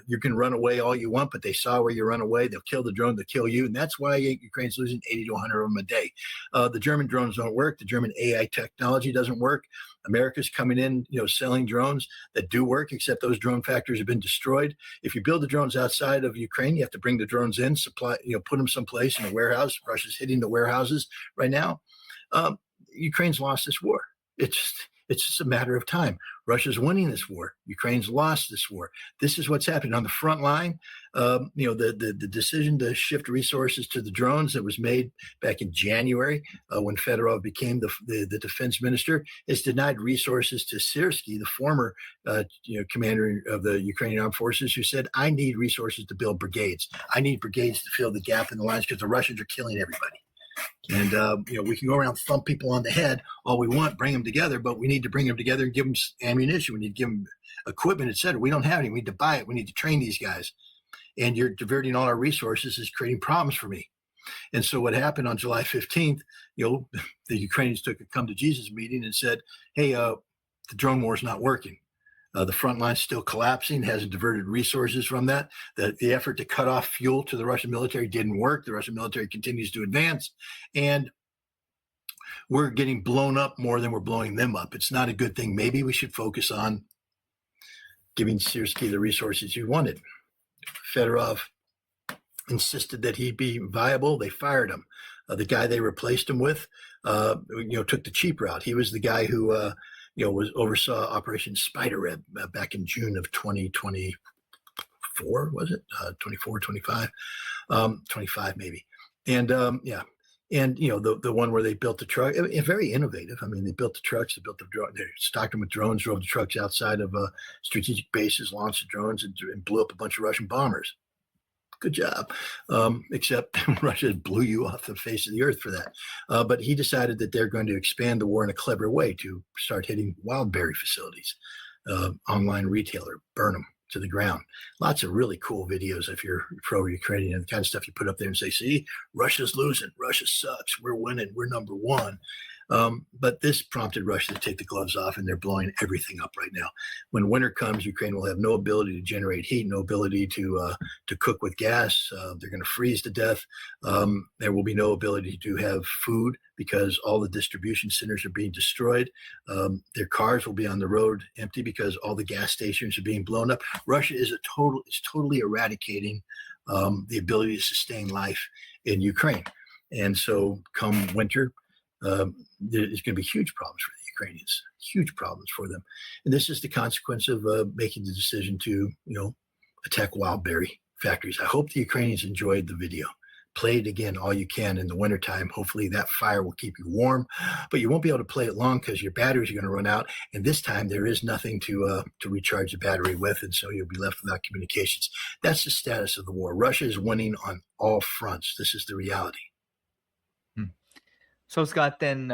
you can run away all you want, but they saw where you run away. They'll kill the drone, they'll kill you. And that's why Ukraine's losing 80 to 100 of them a day. The German drones don't work. The German AI technology doesn't work. America's coming in, selling drones that do work, except those drone factories have been destroyed. If you build the drones outside of Ukraine, you have to bring the drones in, supply, put them someplace in a warehouse. Russia's hitting the warehouses right now. Ukraine's lost this war. It's just a matter of time. Russia's winning this war. Ukraine's lost this war. This is what's happening on the front line. The decision to shift resources to the drones that was made back in January when Fedorov became the defense minister has denied resources to Syrskyi, the former commander of the Ukrainian armed forces, who said, I need resources to build brigades. I need brigades to fill the gap in the lines because the Russians are killing everybody. And, we can go around thump people on the head all we want, bring them together, but we need to bring them together and give them ammunition. We need to give them equipment, et cetera. We don't have any. We need to buy it. We need to train these guys. And you're diverting all our resources is creating problems for me. And so what happened on July 15th, the Ukrainians took a come to Jesus meeting and said, hey, the drone war is not working. The front line's still collapsing, hasn't diverted resources from that. The effort to cut off fuel to the Russian military didn't work. The Russian military continues to advance, and we're getting blown up more than we're blowing them up. It's not a good thing. Maybe we should focus on giving Syrskyi the resources he wanted. Fedorov insisted that he be viable. They fired him. The guy they replaced him with, took the cheap route. He was the guy who oversaw Operation Spiderweb back in June of 2024, was it? 24, 25, 25 maybe. And And the one where they built the truck, very innovative. I mean, they built the trucks, they built the drone, they stocked them with drones, drove the trucks outside of strategic bases, launched the drones, and blew up a bunch of Russian bombers. Good job. Except Russia blew you off the face of the earth for that. But he decided that they're going to expand the war in a clever way to start hitting wildberry facilities, online retailer, burn them to the ground. Lots of really cool videos if you're pro-Ukrainian, and the kind of stuff you put up there and say, see, Russia's losing, Russia sucks, we're winning, we're number one. But this prompted Russia to take the gloves off, and they're blowing everything up right now. When winter comes, Ukraine will have no ability to generate heat, no ability to cook with gas. They're going to freeze to death. There will be no ability to have food because all the distribution centers are being destroyed. Their cars will be on the road empty because all the gas stations are being blown up. Russia is totally eradicating the ability to sustain life in Ukraine. And so come winter, there's going to be huge problems for the Ukrainians, huge problems for them. And this is the consequence of making the decision to, attack wildberry factories. I hope the Ukrainians enjoyed the video. Play it again all you can in the wintertime. Hopefully that fire will keep you warm, but you won't be able to play it long because your batteries are going to run out. And this time there is nothing to recharge the battery with, and so you'll be left without communications. That's the status of the war. Russia is winning on all fronts. This is the reality. So, Scott, then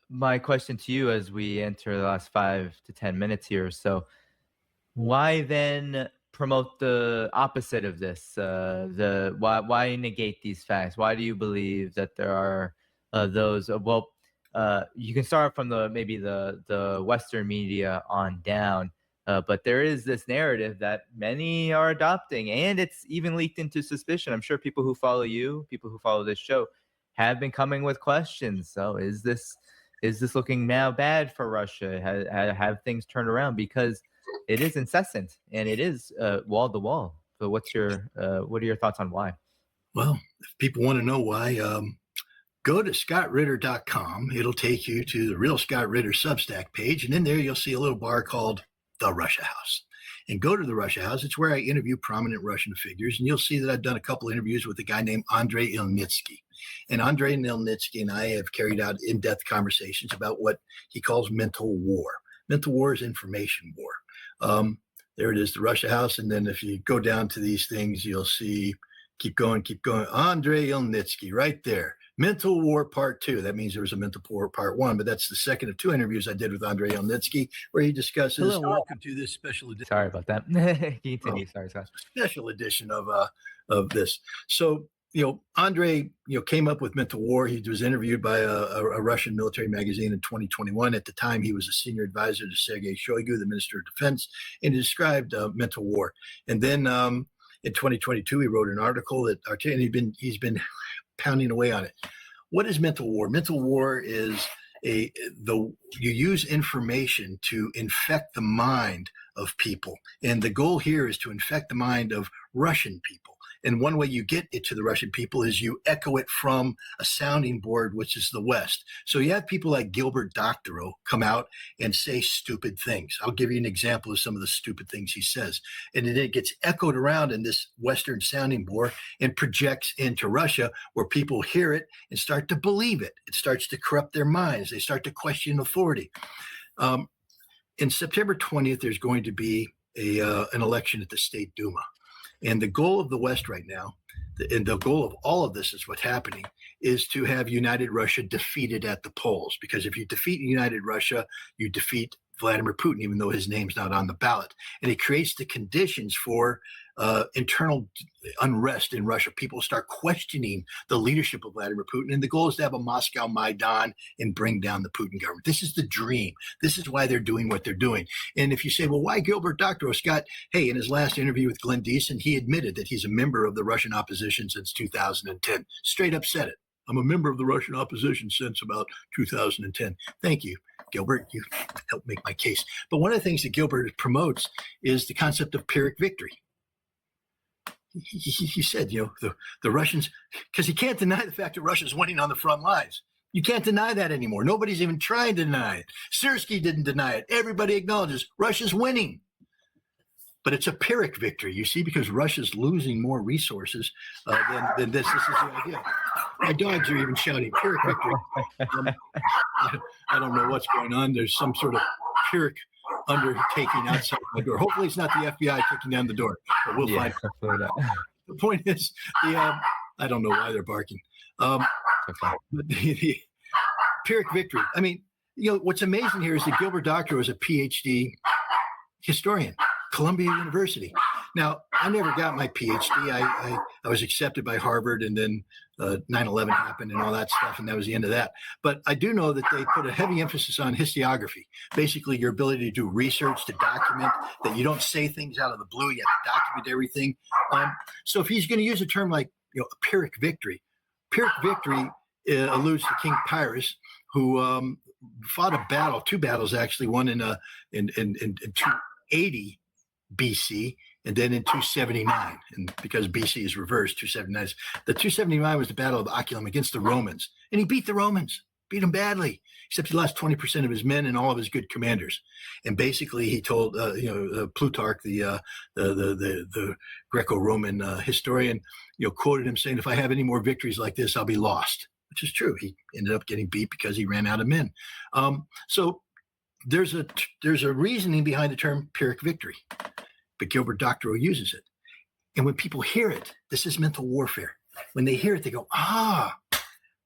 my question to you as we enter the last 5 to 10 minutes here. So why then promote the opposite of this? Why negate these facts? Why do you believe that there are those? You can start from maybe the Western media on down, but there is this narrative that many are adopting, and it's even leaked into suspicion. I'm sure people who follow you, people who follow this show, have been coming with questions. So is this looking now bad for Russia? Have things turned around? Because it is incessant and it is wall to wall. So what are your thoughts on why? Well, if people want to know why, go to scottritter.com. It'll take you to the Real Scott Ritter Substack page. And in there, you'll see a little bar called The Russia House. And go to the Russia House. It's where I interview prominent Russian figures. And you'll see that I've done a couple of interviews with a guy named Andrei Ilnitsky. And Andrei Ilnitsky and I have carried out in-depth conversations about what he calls mental war. Mental war is information war. There it is, the Russia House. And then if you go down to these things, you'll see, keep going, Andrei Ilnitsky right there. Mental War Part 2. That means there was a Mental War Part 1, but that's the second of 2 interviews I did with Andrei Ilnitsky, where he discusses. Hello, welcome to this special edition. Sorry about that. Continue. Sorry, Scott. Special edition of this. So, Andrei, came up with Mental War. He was interviewed by a Russian military magazine in 2021. At the time, he was a senior advisor to Sergei Shoigu, the Minister of Defense, and he described Mental War. And then in 2022, he wrote an article and he's been pounding away on it. What is mental war? Mental war is you use information to infect the mind of people. And the goal here is to infect the mind of Russian people. And one way you get it to the Russian people is you echo it from a sounding board, which is the West. So you have people like Gilbert Doctorow come out and say stupid things. I'll give you an example of some of the stupid things he says. And then it gets echoed around in this Western sounding board and projects into Russia, where people hear it and start to believe it. It starts to corrupt their minds. They start to question authority. In September 20th, there's going to be an election at the State Duma. And the goal of the West right now, and the goal of all of this is what's happening, is to have United Russia defeated at the polls. Because if you defeat United Russia, you defeat Vladimir Putin, even though his name's not on the ballot. And it creates the conditions for internal unrest in Russia. People start questioning the leadership of Vladimir Putin. And the goal is to have a Moscow Maidan and bring down the Putin government. This is the dream. This is why they're doing what they're doing. And if you say, well, why Gilbert Doctorow? Scott, hey, in his last interview with Glenn Deason, he admitted that he's a member of the Russian opposition since 2010. Straight up said it. I'm a member of the Russian opposition since about 2010. Thank you, Gilbert. You helped make my case. But one of the things that Gilbert promotes is the concept of Pyrrhic victory. He said, the Russians, because he can't deny the fact that Russia's winning on the front lines. You can't deny that anymore. Nobody's even trying to deny it. Sersky didn't deny it. Everybody acknowledges Russia's winning. But it's a Pyrrhic victory, you see, because Russia's losing more resources than this. This is the idea. My dogs are even shouting Pyrrhic victory. I don't know what's going on. There's some sort of Pyrrhic undertaking outside my door. Hopefully it's not the FBI kicking down the door, but we'll find out. The point is, I don't know why they're barking. But the Pyrrhic victory. I mean, what's amazing here is that Gilbert Doctorow is a PhD historian, Columbia University. Now, I never got my PhD. I was accepted by Harvard, and then 9/11 happened and all that stuff, and that was the end of that. But I do know that they put a heavy emphasis on historiography, basically your ability to do research, to document, that you don't say things out of the blue, you have to document everything. So if he's going to use a term like a Pyrrhic victory alludes to King Pyrrhus, who fought a battle, 2 battles actually, one in 280 BC, and then in 279, and because BC is reversed, 279. The 279 was the Battle of Acculum against the Romans, and he beat the Romans, beat them badly, except he lost 20% of his men and all of his good commanders. And basically, he told Plutarch, the Greco-Roman historian, quoted him saying, "If I have any more victories like this, I'll be lost," which is true. He ended up getting beat because he ran out of men. So there's a reasoning behind the term Pyrrhic victory. But Gilbert Doctorow uses it. And when people hear it, this is mental warfare. When they hear it, they go,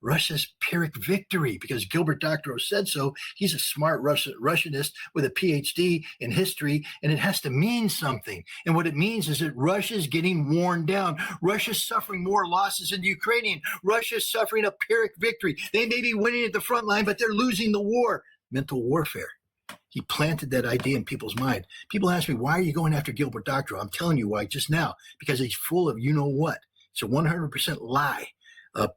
Russia's Pyrrhic victory, because Gilbert Doctorow said so. He's a smart Russianist with a PhD in history, and it has to mean something. And what it means is that Russia's getting worn down. Russia's suffering more losses than the Ukrainian. Russia's suffering a Pyrrhic victory. They may be winning at the front line, but they're losing the war. Mental warfare. He planted that idea in people's mind. People ask me, why are you going after Gilbert Doctorow? I'm telling you why just now, because he's full of you-know-what. It's a 100% lie.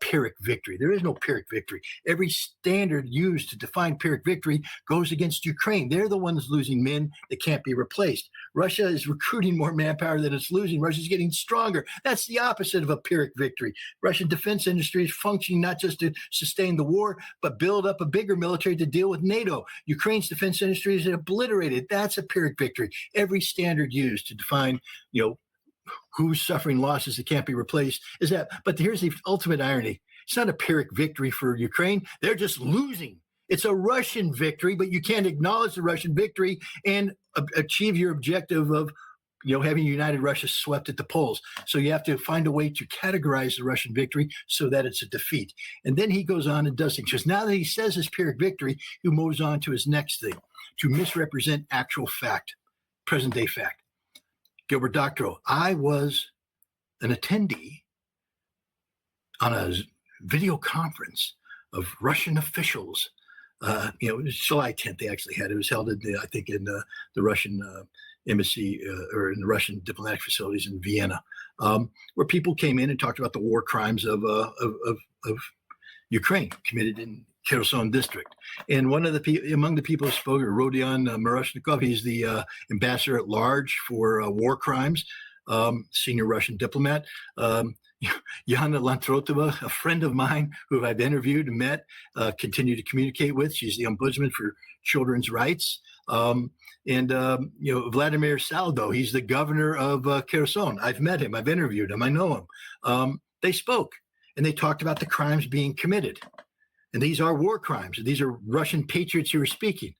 Pyrrhic victory. There is no Pyrrhic victory. Every standard used to define Pyrrhic victory goes against Ukraine. They're the ones losing men that can't be replaced. Russia is recruiting more manpower than it's losing. Russia's getting stronger. That's the opposite of a Pyrrhic victory. Russian defense industry is functioning not just to sustain the war, but build up a bigger military to deal with NATO. Ukraine's defense industry is obliterated. That's a Pyrrhic victory. Every standard used to define, who's suffering losses that can't be replaced is that. But here's the ultimate irony. It's not a Pyrrhic victory for Ukraine. They're just losing. It's a Russian victory, but you can't acknowledge the Russian victory and achieve your objective of, having united Russia swept at the polls. So you have to find a way to categorize the Russian victory so that it's a defeat. And then he goes on and does things. Because now that he says his Pyrrhic victory, he moves on to his next thing, to misrepresent actual fact, present day fact. Gilbert Doctorow, I was an attendee on a video conference of Russian officials. It was July 10th. They actually had it. It was held in the Russian embassy or in the Russian diplomatic facilities in Vienna, where people came in and talked about the war crimes of Ukraine committed in Kherson district. And among the people who spoke, Rodion Miroshnikov, he's the ambassador at large for war crimes, senior Russian diplomat. Yana Lantrotova, a friend of mine who I've interviewed and met, continue to communicate with. She's the ombudsman for children's rights. Vladimir Saldo, he's the governor of Kherson. I've met him. I've interviewed him. I know him. They spoke, and they talked about the crimes being committed. And these are war crimes. These are Russian patriots who are speaking.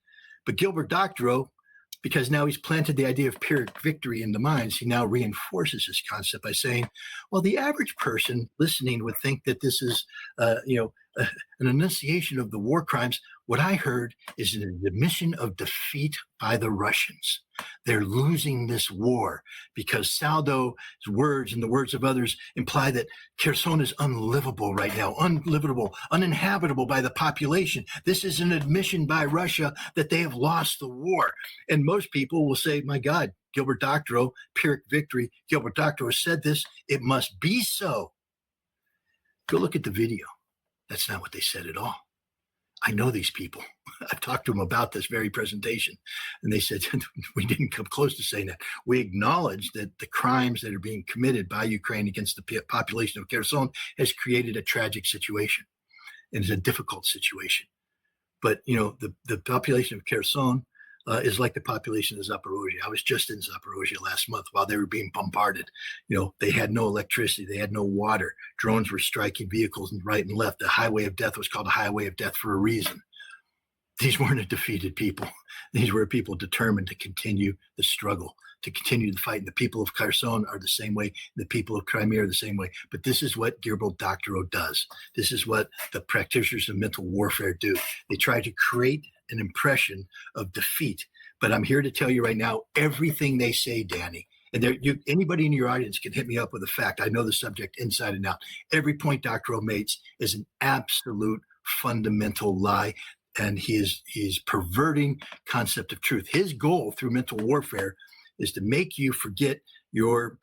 But Gilbert Doctorow, because now he's planted the idea of Pyrrhic victory in the minds, he now reinforces this concept by saying, well, the average person listening would think that this is, an enunciation of the war crimes. What I heard is an admission of defeat by the Russians. They're losing this war because Saldo's words and the words of others imply that Kherson is unlivable right now, unlivable, uninhabitable by the population. This is an admission by Russia that they have lost the war. And most people will say, my God, Gilbert Doctorow, Pyrrhic victory. Gilbert Doctorow said this. It must be so. Go look at the video. That's not what they said at all. I know these people. I've talked to them about this very presentation. And they said, we didn't come close to saying that. We acknowledge that the crimes that are being committed by Ukraine against the population of Kherson has created a tragic situation. And it's a difficult situation. But, the population of Kherson is like the population of Zaporozhye. I was just in Zaporozhye last month while they were being bombarded. They had no electricity. They had no water. Drones were striking vehicles right and left. The highway of death was called a highway of death for a reason. These weren't a defeated people. These were people determined to continue the struggle, to continue the fight. And the people of Kherson are the same way. The people of Crimea are the same way. But this is what Gilbert Doctorow does. This is what the practitioners of mental warfare do. They try to create an impression of defeat. But I'm here to tell you right now, everything they say, Danny, and anybody in your audience can hit me up with a fact. I know the subject inside and out. Every point Doctorow makes is an absolute fundamental lie. And he's perverting concept of truth. His goal through mental warfare is to make you forget your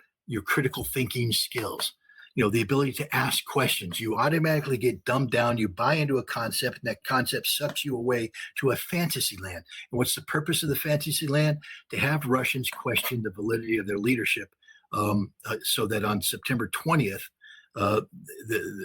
critical thinking skills. The ability to ask questions. You automatically get dumbed down. You buy into a concept, and that concept sucks you away to a fantasy land. And what's the purpose of the fantasy land? To have Russians question the validity of their leadership, so that on September 20th, the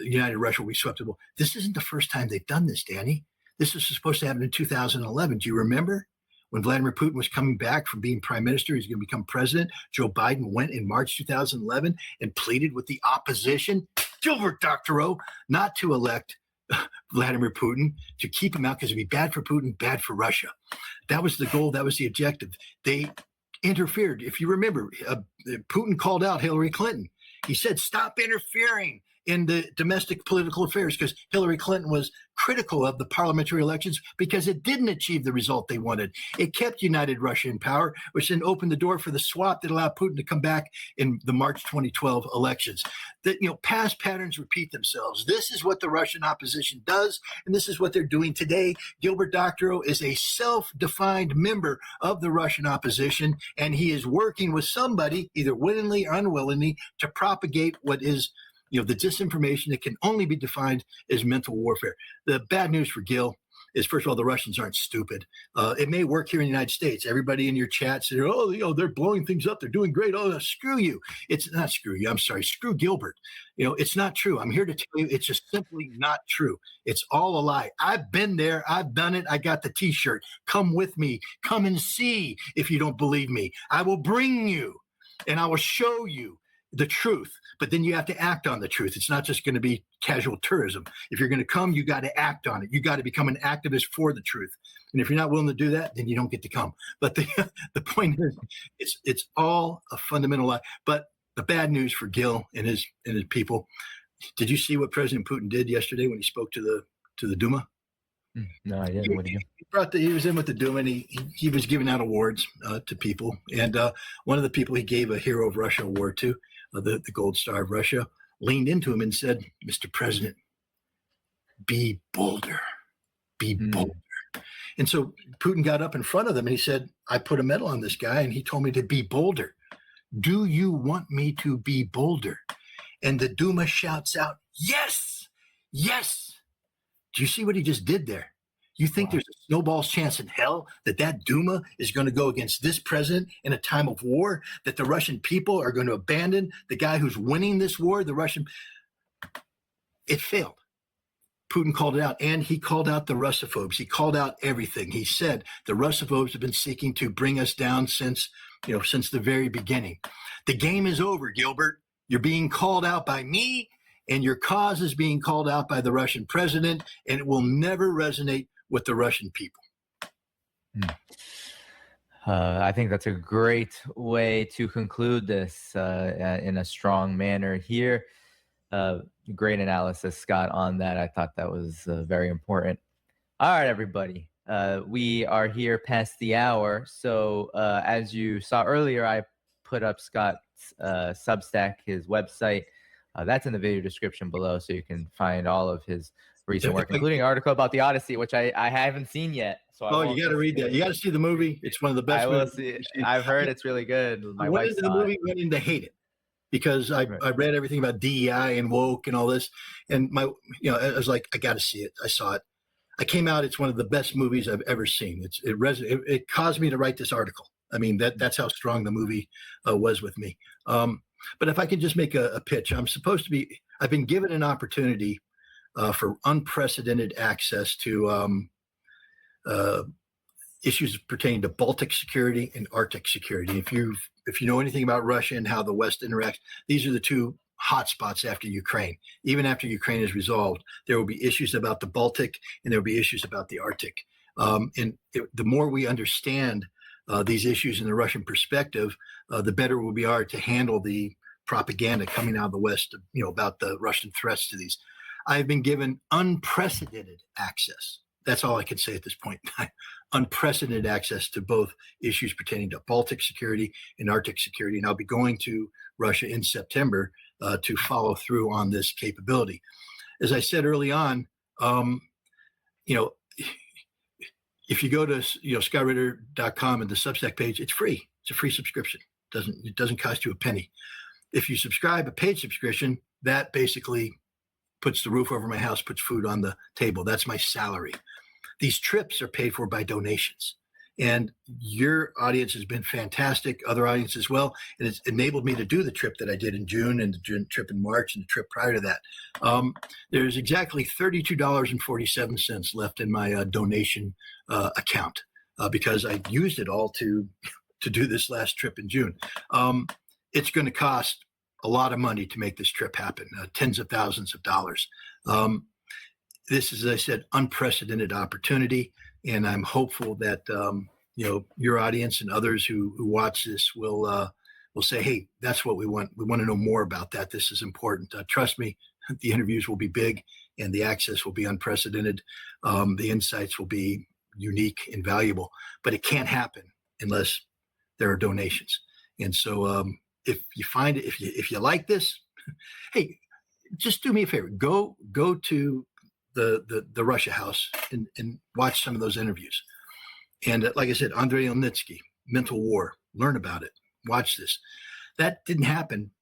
United Russia will be swept away. This isn't the first time they've done this, Danny. This was supposed to happen in 2011. Do you remember? When Vladimir Putin was coming back from being prime minister, he's going to become president. Joe Biden went in March 2011 and pleaded with the opposition, Gilbert Doctorow, not to elect Vladimir Putin, to keep him out because it'd be bad for Putin, bad for Russia. That was the goal. That was the objective. They interfered. If you remember, Putin called out Hillary Clinton. He said, stop interfering in the domestic political affairs, because Hillary Clinton was critical of the parliamentary elections because it didn't achieve the result they wanted. It kept United Russia in power, which then opened the door for the swap that allowed Putin to come back in the March 2012 elections. That, past patterns repeat themselves. This is what the Russian opposition does, and this is what they're doing today. Gilbert Doctorow is a self-defined member of the Russian opposition, and he is working with somebody, either willingly or unwillingly, to propagate what is the disinformation that can only be defined as mental warfare. The bad news for Gil is, first of all, the Russians aren't stupid. It may work here in the United States. Everybody in your chat said, oh, they're blowing things up. They're doing great. Oh, screw you. It's not screw you. I'm sorry. Screw Gilbert. It's not true. I'm here to tell you it's just simply not true. It's all a lie. I've been there. I've done it. I got the T-shirt. Come with me. Come and see. If you don't believe me, I will bring you and I will show you the truth, but then you have to act on the truth. It's not just going to be casual tourism. If you're going to come, you got to act on it. You got to become an activist for the truth. And if you're not willing to do that, then you don't get to come. But the point is, it's all a fundamental lie. But the bad news for Gil and his people. Did you see what President Putin did yesterday when he spoke to the Duma? No, I didn't. What did he was in with the Duma, and he was giving out awards to people. And one of the people he gave a Hero of Russia award to, the Gold Star of Russia, leaned into him and said, Mr. President, be bolder, be bolder. And so Putin got up in front of them and he said, I put a medal on this guy and he told me to be bolder. Do you want me to be bolder? And the Duma shouts out, yes, yes. Do you see what he just did there? You think there's a snowball's chance in hell that Duma is going to go against this president in a time of war, that the Russian people are going to abandon the guy who's winning this war, the Russian? It failed. Putin called it out, and he called out the Russophobes. He called out everything. He said the Russophobes have been seeking to bring us down since the very beginning. The game is over, Gilbert. You're being called out by me, and your cause is being called out by the Russian president, and it will never resonate with the Russian people. I think that's a great way to conclude this in a strong manner here. Great analysis, Scott, on that. I thought that was very important. All right, everybody. We are here past the hour. So as you saw earlier, I put up Scott's Substack, his website. That's in the video description below, so you can find all of his recent work, including an article about the Odyssey, which I haven't seen yet. So you got to read that. You got to see the movie. It's one of the best. I will see it. I've heard it's really good. My wife saw the movie, went in to hate it because I read everything about DEI and woke and all this, and I was like, I got to see it. I saw it. I came out. It's one of the best movies I've ever seen. It caused me to write this article. I mean, that's how strong the movie was with me. But if I can just make a pitch, I've been given an opportunity for unprecedented access to issues pertaining to Baltic security and Arctic security. If you know anything about Russia and how the West interacts, these are the two hotspots after Ukraine. Even after Ukraine is resolved, there will be issues about the Baltic and there will be issues about the Arctic. The more we understand these issues in the Russian perspective, the better we are to handle the propaganda coming out of the West, about the Russian threats to these. I've been given unprecedented access. That's all I can say at this point. Unprecedented access to both issues pertaining to Baltic security and Arctic security. And I'll be going to Russia in September to follow through on this capability. As I said early on, if you go to scottritter.com and the Substack page, it's free. It's a free subscription. It doesn't cost you a penny. If you subscribe a paid subscription, that basically puts the roof over my house, puts food on the table. That's my salary. These trips are paid for by donations. And your audience has been fantastic, other audience as well. And it's enabled me to do the trip that I did in June and the trip in March and the trip prior to that. There's exactly $32.47 left in my donation account because I used it all to do this last trip in June. It's going to cost a lot of money to make this trip happen, tens of thousands of dollars. This is, as I said, unprecedented opportunity. And I'm hopeful that, your audience and others who watch this will say, hey, that's what we want. We want to know more about that. This is important. Trust me, the interviews will be big and the access will be unprecedented. The insights will be unique and valuable, but it can't happen unless there are donations. And so if you find it, if you like this, hey, just do me a favor. Go to the Russia House and watch some of those interviews. And like I said, Andrei Ilnitsky, Mental War, learn about it, watch this. That didn't happen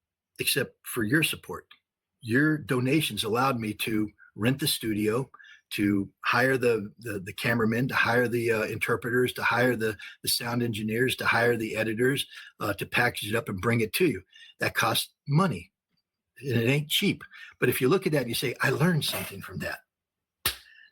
except for your support. your donations allowed me to rent the studio, to hire the cameramen, to hire the interpreters, to hire the sound engineers, to hire the editors, to package it up and bring it to you. That costs money, and it ain't cheap. But if you look at that and you say, I learned something from that,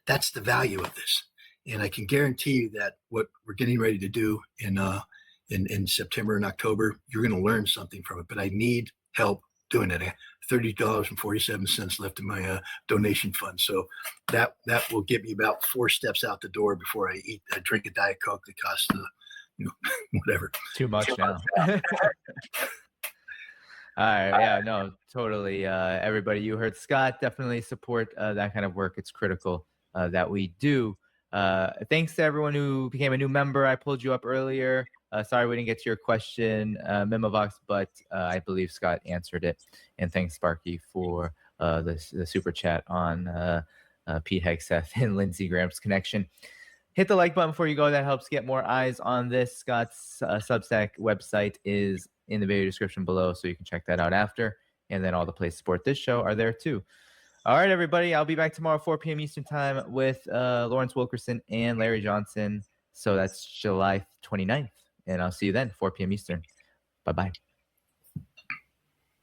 that's the value of this. And I can guarantee you that what we're getting ready to do in September and October, you're going to learn something from it. But I need help doing it. I have $30.47 left in my donation fund. So that will get me about 4 steps out the door before I drink a Diet Coke that costs, whatever. Too much now. All right. Yeah, no, totally. Everybody, you heard Scott. Definitely support that kind of work. It's critical that we do. Thanks to everyone who became a new member. I pulled you up earlier. Sorry we didn't get to your question, Memovox, but I believe Scott answered it. And thanks, Sparky, for the super chat on Pete Hegseth and Lindsey Graham's connection. Hit the like button before you go. That helps get more eyes on this. Scott's Substack website is in the video description below, so you can check that out after. And then all the places to support this show are there too. All right, everybody. I'll be back tomorrow, 4 p.m. Eastern time with Lawrence Wilkerson and Larry Johnson. So that's July 29th. And I'll see you then, 4 p.m. Eastern. Bye-bye.